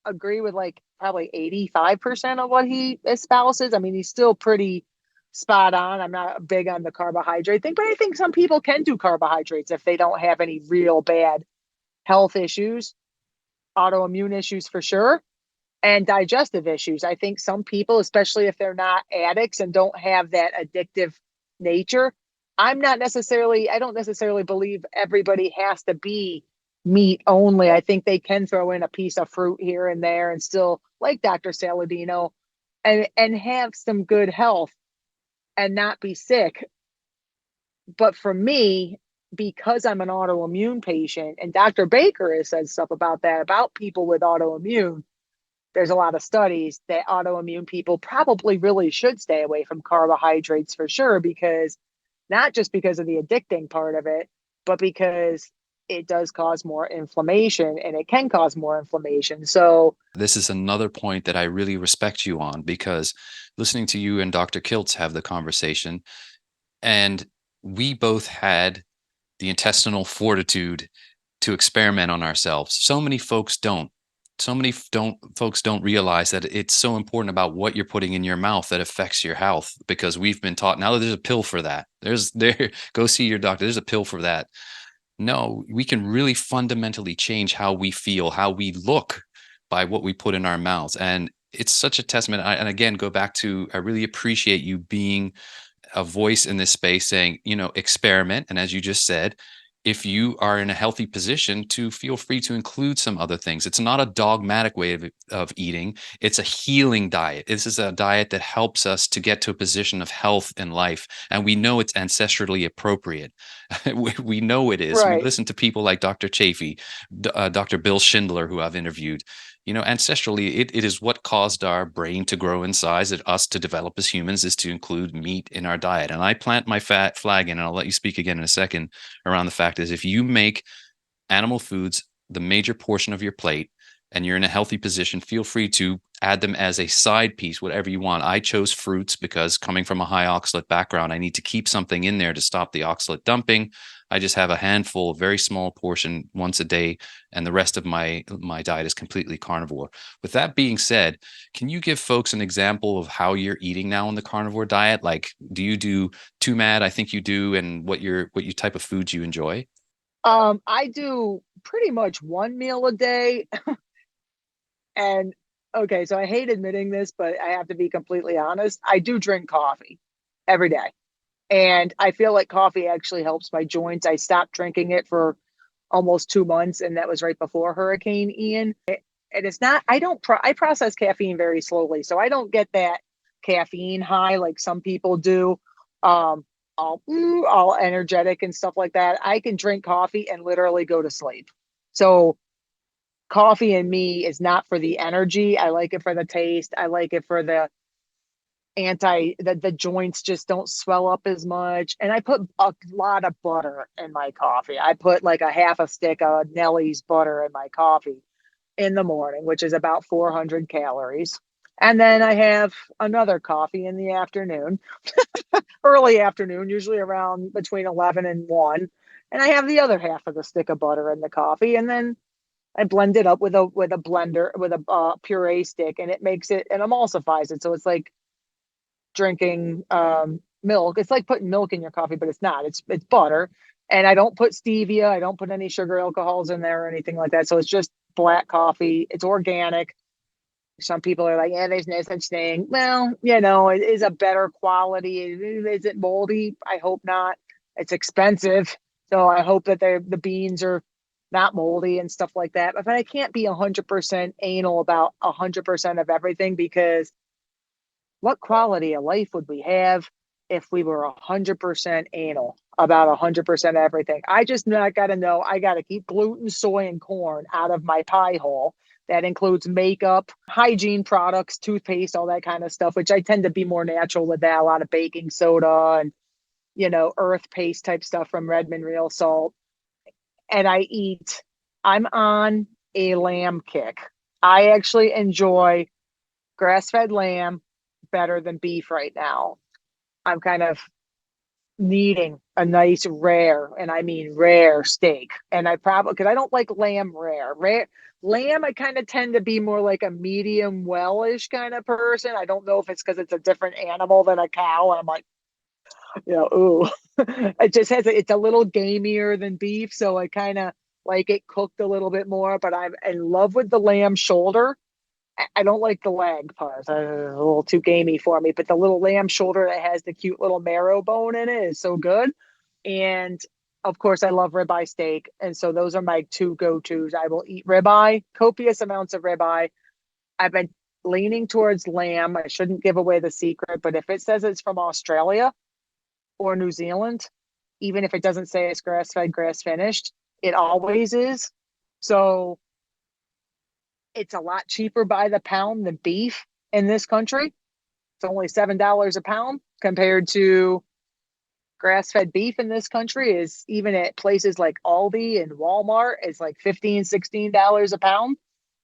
agree with like probably 85% of what he espouses. I mean, he's still pretty spot on. I'm not big on the carbohydrate thing, but I think some people can do carbohydrates if they don't have any real bad health issues, autoimmune issues for sure, and digestive issues. I think some people, especially if they're not addicts and don't have that addictive nature, I don't necessarily believe everybody has to be meat only. I think they can throw in a piece of fruit here and there and still, like Dr. Saladino, and have some good health and not be sick. But for me, because I'm an autoimmune patient, and Dr. Baker has said stuff about that, about people with autoimmune, there's a lot of studies that autoimmune people probably really should stay away from carbohydrates for sure, because not just because of the addicting part of it, but because it does cause more inflammation, and it can cause more inflammation. So this is another point that I really respect you on, because listening to you and Dr. Kiltz have the conversation, and we both had the intestinal fortitude to experiment on ourselves. So many folks don't. Folks don't realize that it's so important about what you're putting in your mouth that affects your health, because we've been taught now that there's a pill for that. Go see your doctor. There's a pill for that. No, we can really fundamentally change how we feel, how we look by what we put in our mouths. And it's such a testament. And again, go back to, I really appreciate you being a voice in this space saying, experiment. And as you just said, if you are in a healthy position, to feel free to include some other things. It's not a dogmatic way of eating. It's a healing diet. This is a diet that helps us to get to a position of health in life. And we know it's ancestrally appropriate. We know it is. right. We listen to people like Dr. Chafee, Dr. Bill Schindler, who I've interviewed. Ancestrally, it is what caused our brain to grow in size, and us to develop as humans, is to include meat in our diet. And I plant my flag in, and I'll let you speak again in a second, around the fact is, if you make animal foods the major portion of your plate and you're in a healthy position, feel free to add them as a side piece, whatever you want. I chose fruits because coming from a high oxalate background, I need to keep something in there to stop the oxalate dumping. I just have a handful, a very small portion once a day, and the rest of my diet is completely carnivore. With that being said, can you give folks an example of how you're eating now on the carnivore diet? Like, do you do TUMAD? I think you do, and what your type of foods you enjoy? I do pretty much one meal a day. And okay, so I hate admitting this, but I have to be completely honest. I do drink coffee every day. And I feel like coffee actually helps my joints. I stopped drinking it for almost 2 months, and that was right before Hurricane Ian. And it's not, I process caffeine very slowly. So I don't get that caffeine high like some people do. Um, all energetic and stuff like that. I can drink coffee and literally go to sleep. So coffee in me is not for the energy. I like it for the taste. I like it for the joints just don't swell up as much. And I put a lot of butter in my coffee. I put like a half a stick of Nellie's butter in my coffee in the morning, which is about 400 calories. And then I have another coffee in the afternoon, early afternoon, usually around between 11 and 1. And I have the other half of the stick of butter in the coffee. And then I blend it up with a blender with a puree stick, and it makes it and emulsifies it. So it's like drinking milk. It's like putting milk in your coffee, but it's not. It's butter, and I don't put stevia. I don't put any sugar alcohols in there or anything like that. So it's just black coffee. It's organic. Some people are like, yeah, there's no such thing. Well, it is a better quality. Is it moldy? I hope not. It's expensive, so I hope that the beans are not moldy and stuff like that. But I can't be 100% anal about 100% of everything, because what quality of life would we have if we were 100% anal about 100% everything? I just not got to know. I got to keep gluten, soy, and corn out of my pie hole. That includes makeup, hygiene products, toothpaste, all that kind of stuff, which I tend to be more natural with that. A lot of baking soda and, earth paste type stuff from Redmond Real Salt. And I'm on a lamb kick. I actually enjoy grass-fed lamb better than beef right now. I'm kind of needing a nice rare, and I mean rare steak. And I probably, because I don't like lamb rare. Lamb, I kind of tend to be more like a medium wellish kind of person. I don't know if it's because it's a different animal than a cow. And I'm like, ooh, it's a little gamier than beef. So I kind of like it cooked a little bit more, but I'm in love with the lamb shoulder. I don't like the leg part. It's a little too gamey for me, but the little lamb shoulder that has the cute little marrow bone in it is so good. And of course, I love ribeye steak. And so those are my two go-tos. I will eat ribeye, copious amounts of ribeye. I've been leaning towards lamb. I shouldn't give away the secret, but if it says it's from Australia or New Zealand, even if it doesn't say it's grass-fed, grass-finished, it always is. So it's a lot cheaper by the pound than beef in this country. It's only $7 a pound compared to grass-fed beef in this country is even at places like Aldi and Walmart, it's like $15, $16 a pound.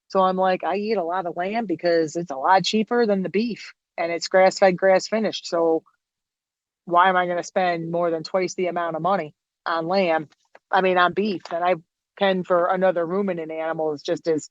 So I'm like, I eat a lot of lamb because it's a lot cheaper than the beef, and it's grass-fed, grass-finished. So why am I going to spend more than twice the amount of money on on beef than I can for another ruminant animal is just as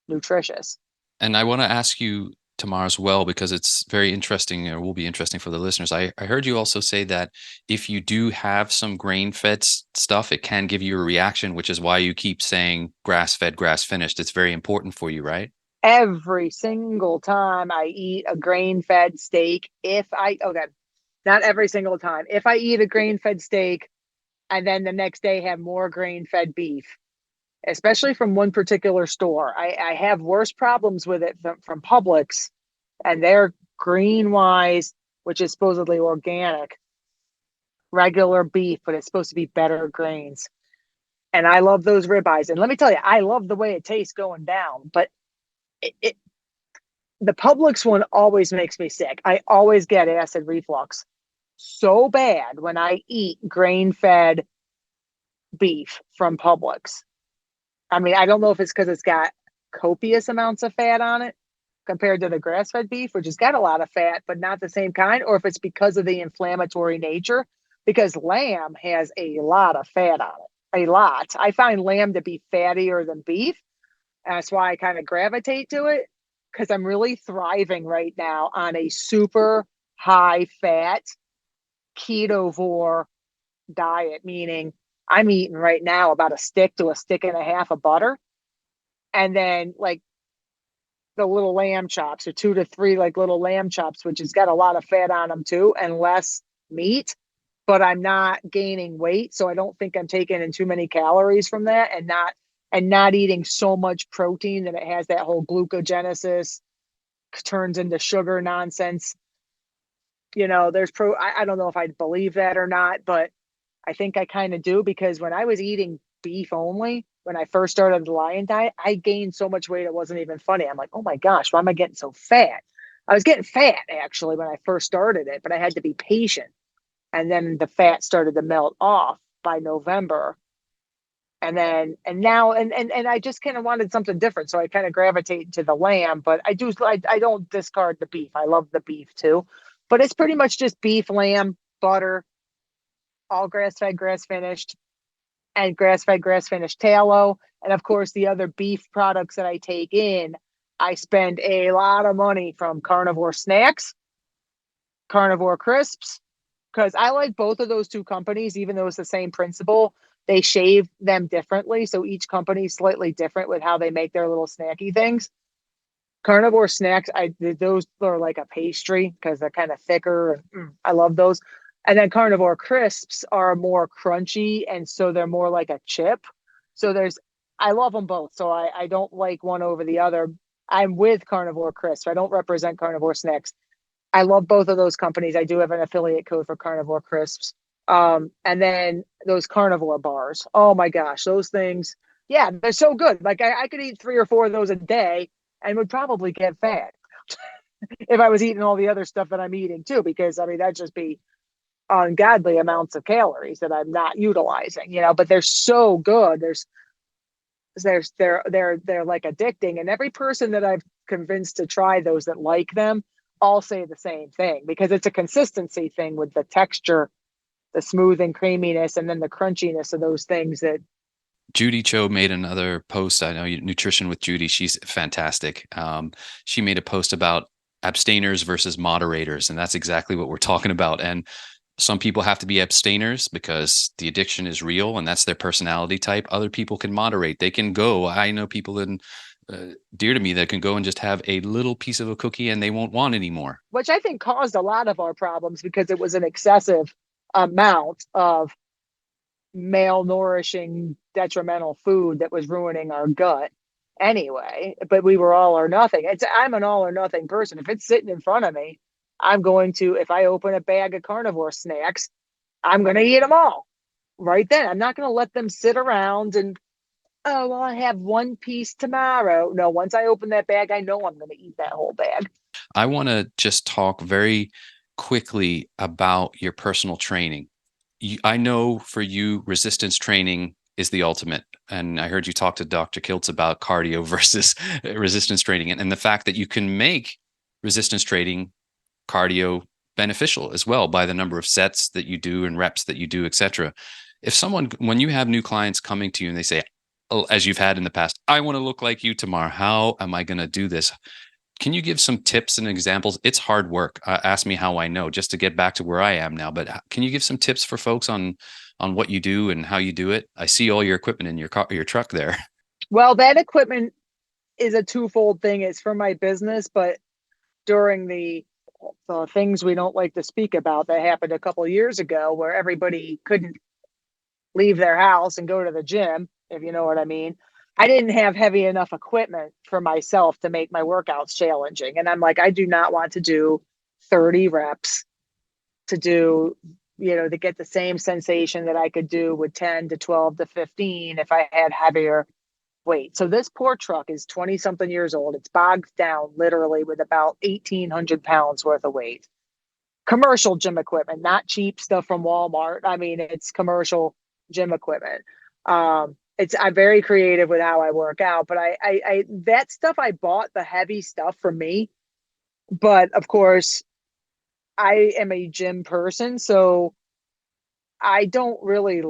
nutritious. And I want to ask you, Tamar, as well, because it's very interesting, or will be interesting for the listeners. I heard you also say that if you do have some grain-fed stuff, it can give you a reaction, which is why you keep saying grass-fed, grass-finished. It's very important for you, right? Every single time I eat a grain-fed steak, not every single time. If I eat a grain-fed steak and then the next day have more grain-fed beef, especially from one particular store, I have worse problems with it from Publix, and they're green wise, which is supposedly organic, regular beef, but it's supposed to be better grains. And I love those ribeyes. And let me tell you, I love the way it tastes going down, but the Publix one always makes me sick. I always get acid reflux so bad when I eat grain-fed beef from Publix. I mean, I don't know if it's because it's got copious amounts of fat on it, compared to the grass-fed beef, which has got a lot of fat, but not the same kind, or if it's because of the inflammatory nature, because lamb has a lot of fat on it, a lot. I find lamb to be fattier than beef. And that's why I kind of gravitate to it, because I'm really thriving right now on a super high fat ketovore diet, meaning I'm eating right now about a stick to a stick and a half of butter. And then like the little lamb chops, or 2 to 3 like little lamb chops, which has got a lot of fat on them too, and less meat. But I'm not gaining weight, so I don't think I'm taking in too many calories from that, and not eating so much protein that it has that whole glucogenesis, turns into sugar nonsense. There's I don't know if I believe that or not, but I think I kind of do, because when I was eating beef only, when I first started the lion diet, I gained so much weight it wasn't even funny. I'm like, oh my gosh, why am I getting so fat? I was getting fat actually when I first started it, but I had to be patient. And then the fat started to melt off by November. And I just kind of wanted something different. So I kind of gravitate to the lamb, but I don't discard the beef. I love the beef too, but it's pretty much just beef, lamb, butter, all grass fed, grass finished, and grass fed, grass finished tallow. And of course, the other beef products that I take in, I spend a lot of money from carnivore snacks, carnivore crisps, because I like both of those two companies, even though it's the same principle. They shave them differently. So each company is slightly different with how they make their little snacky things. Carnivore snacks, those are like a pastry because they're kind of thicker. I love those. And then carnivore crisps are more crunchy, and so they're more like a chip. So I love them both. So I don't like one over the other. I'm with carnivore crisps. I don't represent carnivore snacks. I love both of those companies. I do have an affiliate code for carnivore crisps. And then those carnivore bars. Oh my gosh, those things. Yeah, they're so good. Like I could eat 3 or 4 of those a day and would probably get fat if I was eating all the other stuff that I'm eating too, because I mean, that'd just be ungodly amounts of calories that I'm not utilizing, but they're so good. They're like addicting. And every person that I've convinced to try those that like them all say the same thing, because it's a consistency thing with the texture, the smooth and creaminess, and then the crunchiness of those things that. Judy Cho made another post. I know Nutrition with Judy. She's fantastic. She made a post about abstainers versus moderators, and that's exactly what we're talking about. And some people have to be abstainers because the addiction is real and that's their personality type. Other people can moderate. They can go. I know people dear to me that can go and just have a little piece of a cookie and they won't want any more. Which I think caused a lot of our problems, because it was an excessive amount of malnourishing, detrimental food that was ruining our gut anyway. But we were all or nothing. I'm an all or nothing person. If it's sitting in front of me, I'm going to, if I open a bag of carnivore snacks, I'm going to eat them all right then. I'm not going to let them sit around and, oh, well, I have one piece tomorrow. No, once I open that bag, I know I'm going to eat that whole bag. I want to just talk very quickly about your personal training. I know for you, resistance training is the ultimate. And I heard you talk to Dr. Kiltz about cardio versus resistance training, and the fact that you can make resistance training cardio beneficial as well by the number of sets that you do and reps that you do, etc. If someone, when you have new clients coming to you and they say, oh, as you've had in the past, I want to look like you, Tamar, how am I going to do this? Can you give some tips and examples? It's hard work. Ask me how I know, just to get back to where I am now. But can you give some tips for folks on what you do and how you do it? I see all your equipment in your truck there. Well, that equipment is a twofold thing. It's for my business, but during the things we don't like to speak about that happened a couple of years ago, where everybody couldn't leave their house and go to the gym, if you know what I mean, I didn't have heavy enough equipment for myself to make my workouts challenging. And I'm like, I do not want to do 30 reps to do, to get the same sensation that I could do with 10 to 12 to 15 if I had heavier weight. So this poor truck is 20 something years old. It's bogged down literally with about 1,800 pounds worth of weight. Commercial gym equipment, not cheap stuff from Walmart. I mean, it's commercial gym equipment. I'm very creative with how I work out, but I that stuff I bought the heavy stuff for me. But of course, I am a gym person, so I don't really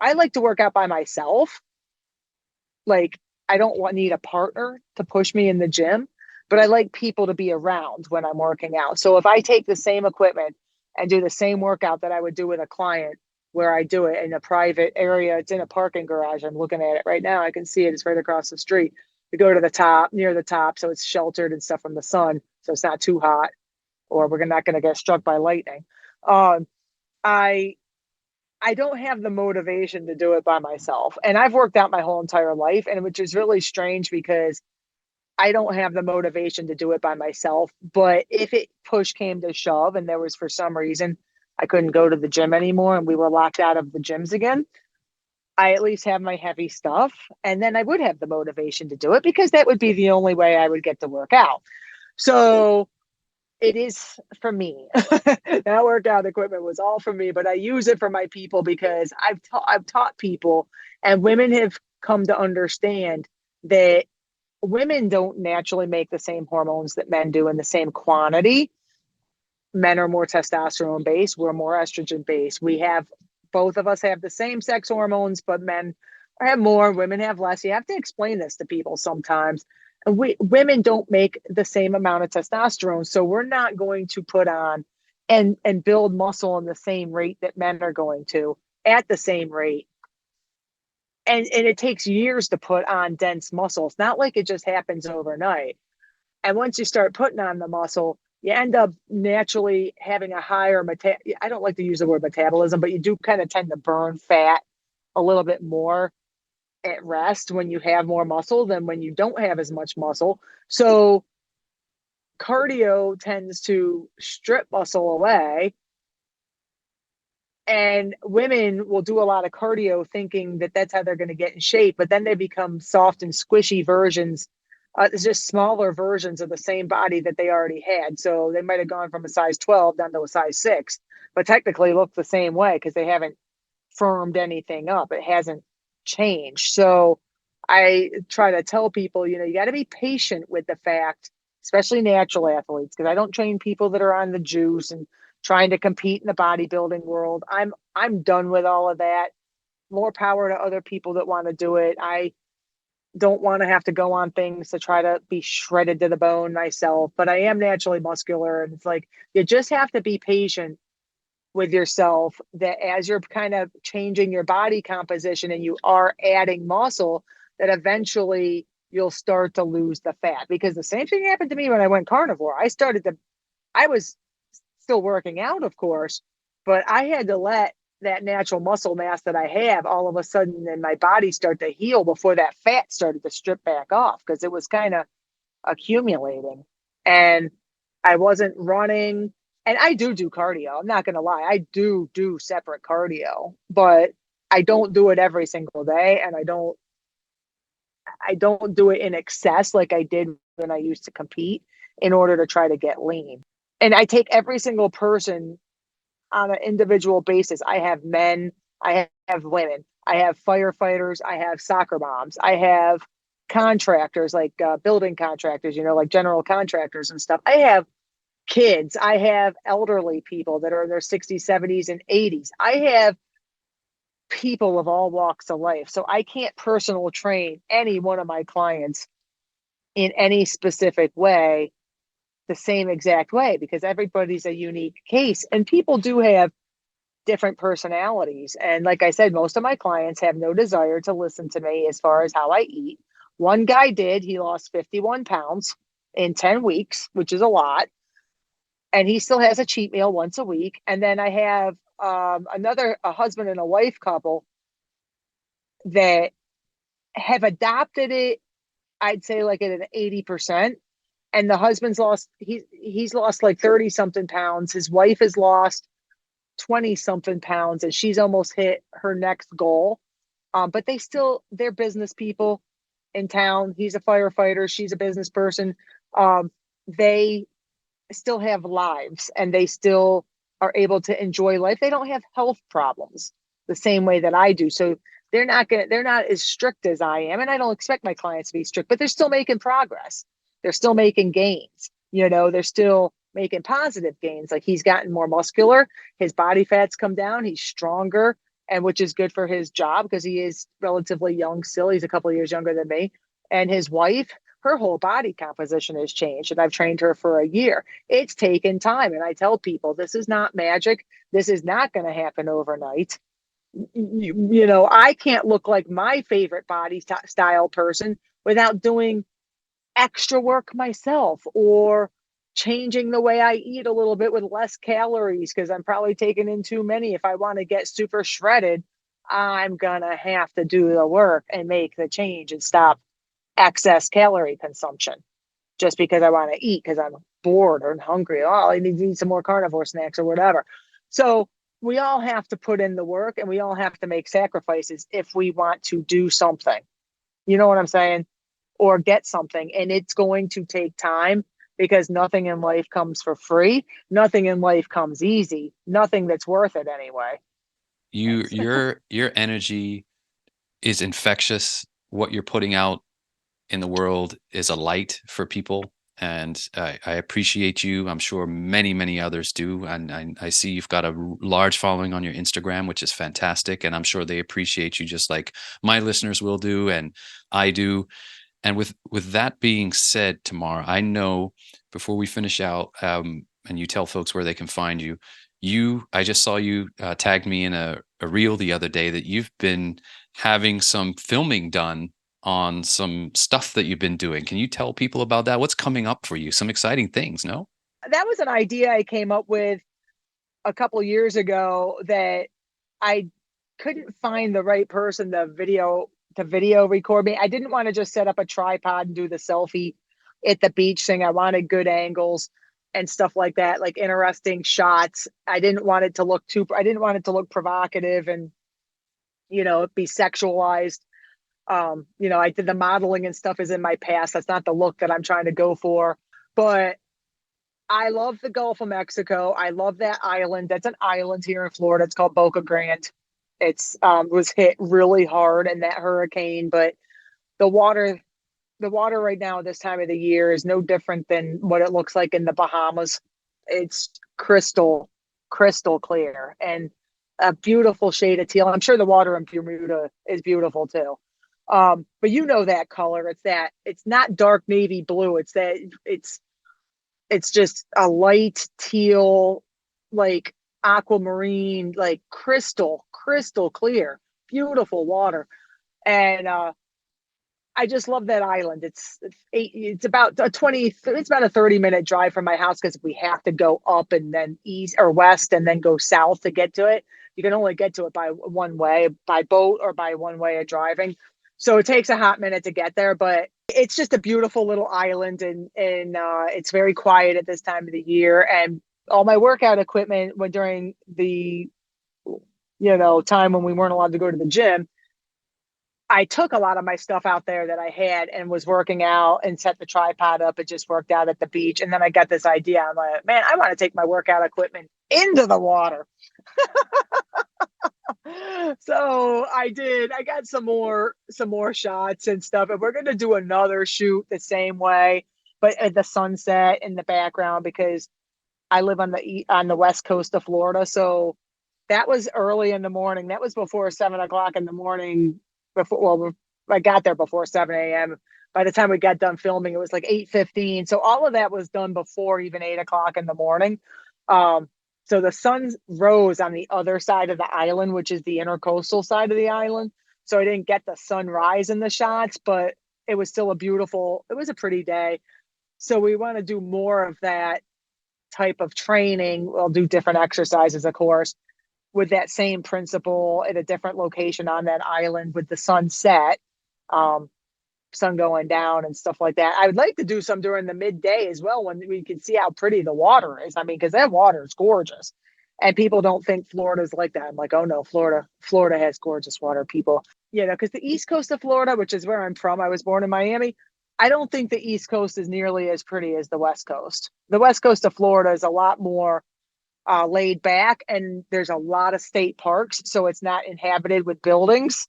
I like to work out by myself. Like, I don't need a partner to push me in the gym, but I like people to be around when I'm working out. So if I take the same equipment and do the same workout that I would do with a client, where I do it in a private area, it's in a parking garage. I'm looking at it right now. I can see it. It's right across the street. We go to the top, near the top, so it's sheltered and stuff from the sun, so it's not too hot, or we're not going to get struck by lightning. Um, I I don't have the motivation to do it by myself. And I've worked out my whole entire life, and which is really strange because I don't have the motivation to do it by myself. But if it push came to shove and there was for some reason I couldn't go to the gym anymore and we were locked out of the gyms again, I at least have my heavy stuff. And then I would have the motivation to do it because that would be the only way I would get to work out. So it is for me. That workout equipment was all for me, but I use it for my people because I've taught people, and women have come to understand that women don't naturally make the same hormones that men do in the same quantity. Men are more testosterone based, we're more estrogen based. We have both of us have the same sex hormones, but men have more, women have less. You have to explain this to people sometimes. And women don't make the same amount of testosterone, so we're not going to put on and build muscle in the same rate that men are going to at the same rate. And it takes years to put on dense muscle. It's not like it just happens overnight. And once you start putting on the muscle, you end up naturally having a higher I don't like to use the word metabolism, but you do kind of tend to burn fat a little bit more at rest when you have more muscle than when you don't have as much muscle. So cardio tends to strip muscle away, and women will do a lot of cardio thinking that that's how they're going to get in shape, but then they become soft and squishy versions. It's just smaller versions of the same body that they already had. So they might have gone from a size 12 down to a size 6, but technically look the same way because they haven't firmed anything up. It hasn't changed. So I try to tell people, you got to be patient with the fact, especially natural athletes, because I don't train people that are on the juice and trying to compete in the bodybuilding world. I'm done with all of that. More power to other people that want to do it. I don't want to have to go on things to try to be shredded to the bone myself, but I am naturally muscular, and it's like you just have to be patient with yourself, that as you're kind of changing your body composition and you are adding muscle, that eventually you'll start to lose the fat. Because the same thing happened to me when I went carnivore. I was still working out, of course, but I had to let that natural muscle mass that I have all of a sudden in my body start to heal before that fat started to strip back off, because it was kind of accumulating. And I wasn't running. And I do cardio. I'm not going to lie. I do separate cardio, but I don't do it every single day. And I don't do it in excess like I did when I used to compete in order to try to get lean. And I take every single person on an individual basis. I have men, I have women, I have firefighters, I have soccer moms, I have contractors, like building contractors, like general contractors and stuff. I have kids, I have elderly people that are in their 60s, 70s, and 80s. I have people of all walks of life. So I can't personal train any one of my clients in any specific way the same exact way, because everybody's a unique case, and people do have different personalities. And like I said, most of my clients have no desire to listen to me as far as how I eat. One guy did. He lost 51 pounds in 10 weeks, which is a lot. And he still has a cheat meal once a week. And then I have a husband and a wife couple that have adopted it, I'd say like at an 80%. And the husband's he's lost like 30 something pounds. His wife has lost 20 something pounds, and she's almost hit her next goal. But they're business people in town. He's a firefighter. She's a business person. They still have lives, and they still are able to enjoy life. They don't have health problems the same way that I do. So they're not as strict as I am. And I don't expect my clients to be strict, but they're still making progress. They're still making gains. They're still making positive gains. Like he's gotten more muscular, his body fat's come down, he's stronger, and which is good for his job because he is relatively young still. He's a couple of years younger than me. And his wife, her whole body composition has changed. And I've trained her for a year. It's taken time. And I tell people, this is not magic. This is not going to happen overnight. I can't look like my favorite body style person without doing extra work myself or changing the way I eat a little bit with less calories because I'm probably taking in too many. If I want to get super shredded, I'm going to have to do the work and make the change and stop excess calorie consumption just because I want to eat because I'm bored or hungry. Oh, I need to eat some more carnivore snacks or whatever. So we all have to put in the work and we all have to make sacrifices if we want to do something. You know what I'm saying? Or get something. And it's going to take time because nothing in life comes for free. Nothing in life comes easy. Nothing that's worth it anyway. Your energy is infectious. What you're putting out in the world is a light for people. And I appreciate you. I'm sure many, many others do. And I see you've got a large following on your Instagram, which is fantastic. And I'm sure they appreciate you just like my listeners will do and I do. And with that being said, Tamar, I know before we finish out, and you tell folks where they can find you, I just saw you tagged me in a reel the other day that you've been having some filming done on some stuff that you've been doing. Can you tell people about that? What's coming up for you? Some exciting things, no? That was an idea I came up with a couple years ago that I couldn't find the right person to video record me. I didn't want to just set up a tripod and do the selfie at the beach thing. I wanted good angles and stuff like that, like interesting shots. I didn't want it to look provocative and, be sexualized. I did the modeling and stuff is in my past. That's not the look that I'm trying to go for, but I love the Gulf of Mexico. I love that island. That's an island here in Florida. It's called Boca Grande. It's was hit really hard in that hurricane, but the water right now this time of the year is no different than what it looks like in the Bahamas. It's crystal clear and a beautiful shade of teal. I'm sure the water in Bermuda is beautiful too. But that color. It's not dark navy blue. It's just a light teal, like aquamarine, like crystal clear, beautiful water. And I just love that island. It's about a 30-minute drive from my house because we have to go up and then east or west and then go south to get to it. You can only get to it by one way, by boat or by one way of driving. So it takes a hot minute to get there, but it's just a beautiful little island and it's very quiet at this time of the year. And all my workout equipment during the, time when we weren't allowed to go to the gym, I took a lot of my stuff out there that I had and was working out and set the tripod up. It just worked out at the beach. And then I got this idea. I'm like, man, I want to take my workout equipment into the water. So I did. I got some more shots and stuff, and we're going to do another shoot the same way, but at the sunset in the background because I live on the west coast of Florida. So that was early in the morning. That was before 7 o'clock in the morning. I got there before 7 a.m. By the time we got done filming, it was like 8:15. So all of that was done before even 8 o'clock in the morning. So the sun rose on the other side of the island, which is the intercoastal side of the island. So I didn't get the sunrise in the shots, but it was still it was a pretty day. So we want to do more of that type of training. We'll do different exercises, of course, with that same principle at a different location on that island with the sunset, sun going down and stuff like that. I would like to do some during the midday as well when we can see how pretty the water is. I mean, because that water is gorgeous. And people don't think Florida's like that. I'm like, oh no, Florida has gorgeous water, people. Because the east coast of Florida, which is where I'm from, I was born in Miami. I don't think the east coast is nearly as pretty as the west coast. The west coast of Florida is a lot more laid back, and there's a lot of state parks, so it's not inhabited with buildings.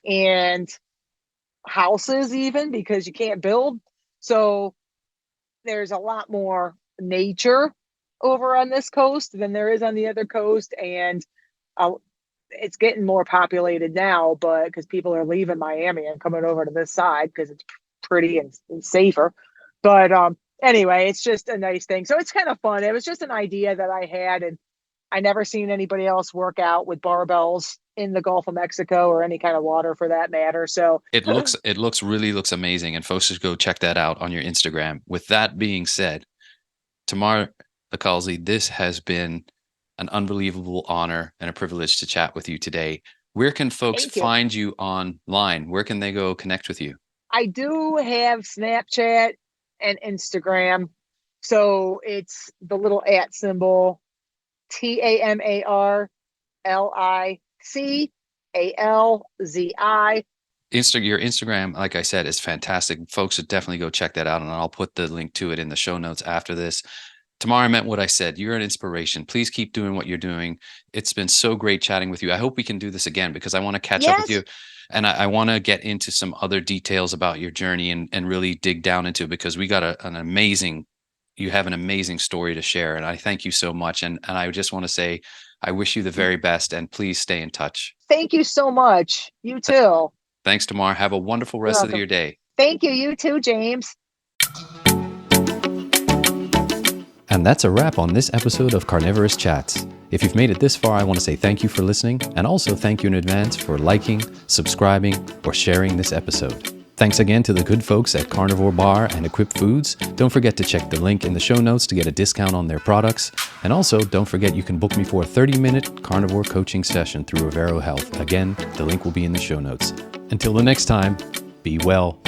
and houses even, because you can't build. So there's a lot more nature over on this coast than there is on the other coast. And it's getting more populated now, but because people are leaving Miami and coming over to this side because it's pretty and safer. But anyway, it's just a nice thing. So it's kind of fun. It was just an idea that I had, and I never seen anybody else work out with barbells in the Gulf of Mexico or any kind of water for that matter. So it really looks amazing, and folks should go check that out on your Instagram. With that being said, Tamar Licalzi, this has been an unbelievable honor and a privilege to chat with you today. Where can folks find you online? Where can they go connect with you? I do have Snapchat and Instagram. So it's the little @ symbol, TAMARLICALZI. Your Instagram, like I said, is fantastic. Folks should definitely go check that out, and I'll put the link to it in the show notes after this. Tamar, I meant what I said. You're an inspiration. Please keep doing what you're doing. It's been so great chatting with you. I hope we can do this again, because I want to catch up with you, and I want to get into some other details about your journey and really dig down into it, because we got you have an amazing story to share, and I thank you so much. And I just want to say, I wish you the very best, and please stay in touch. Thank you so much. You too. Thanks, Tamar. Have a wonderful rest of your day. Thank you. You too, James. And that's a wrap on this episode of Carnivorist Chats. If you've made it this far, I want to say thank you for listening, and also thank you in advance for liking, subscribing, or sharing this episode. Thanks again to the good folks at Carnivore Bar and Equip Foods. Don't forget to check the link in the show notes to get a discount on their products. And also, don't forget you can book me for a 30-minute carnivore coaching session through Rivero Health. Again, the link will be in the show notes. Until the next time, be well.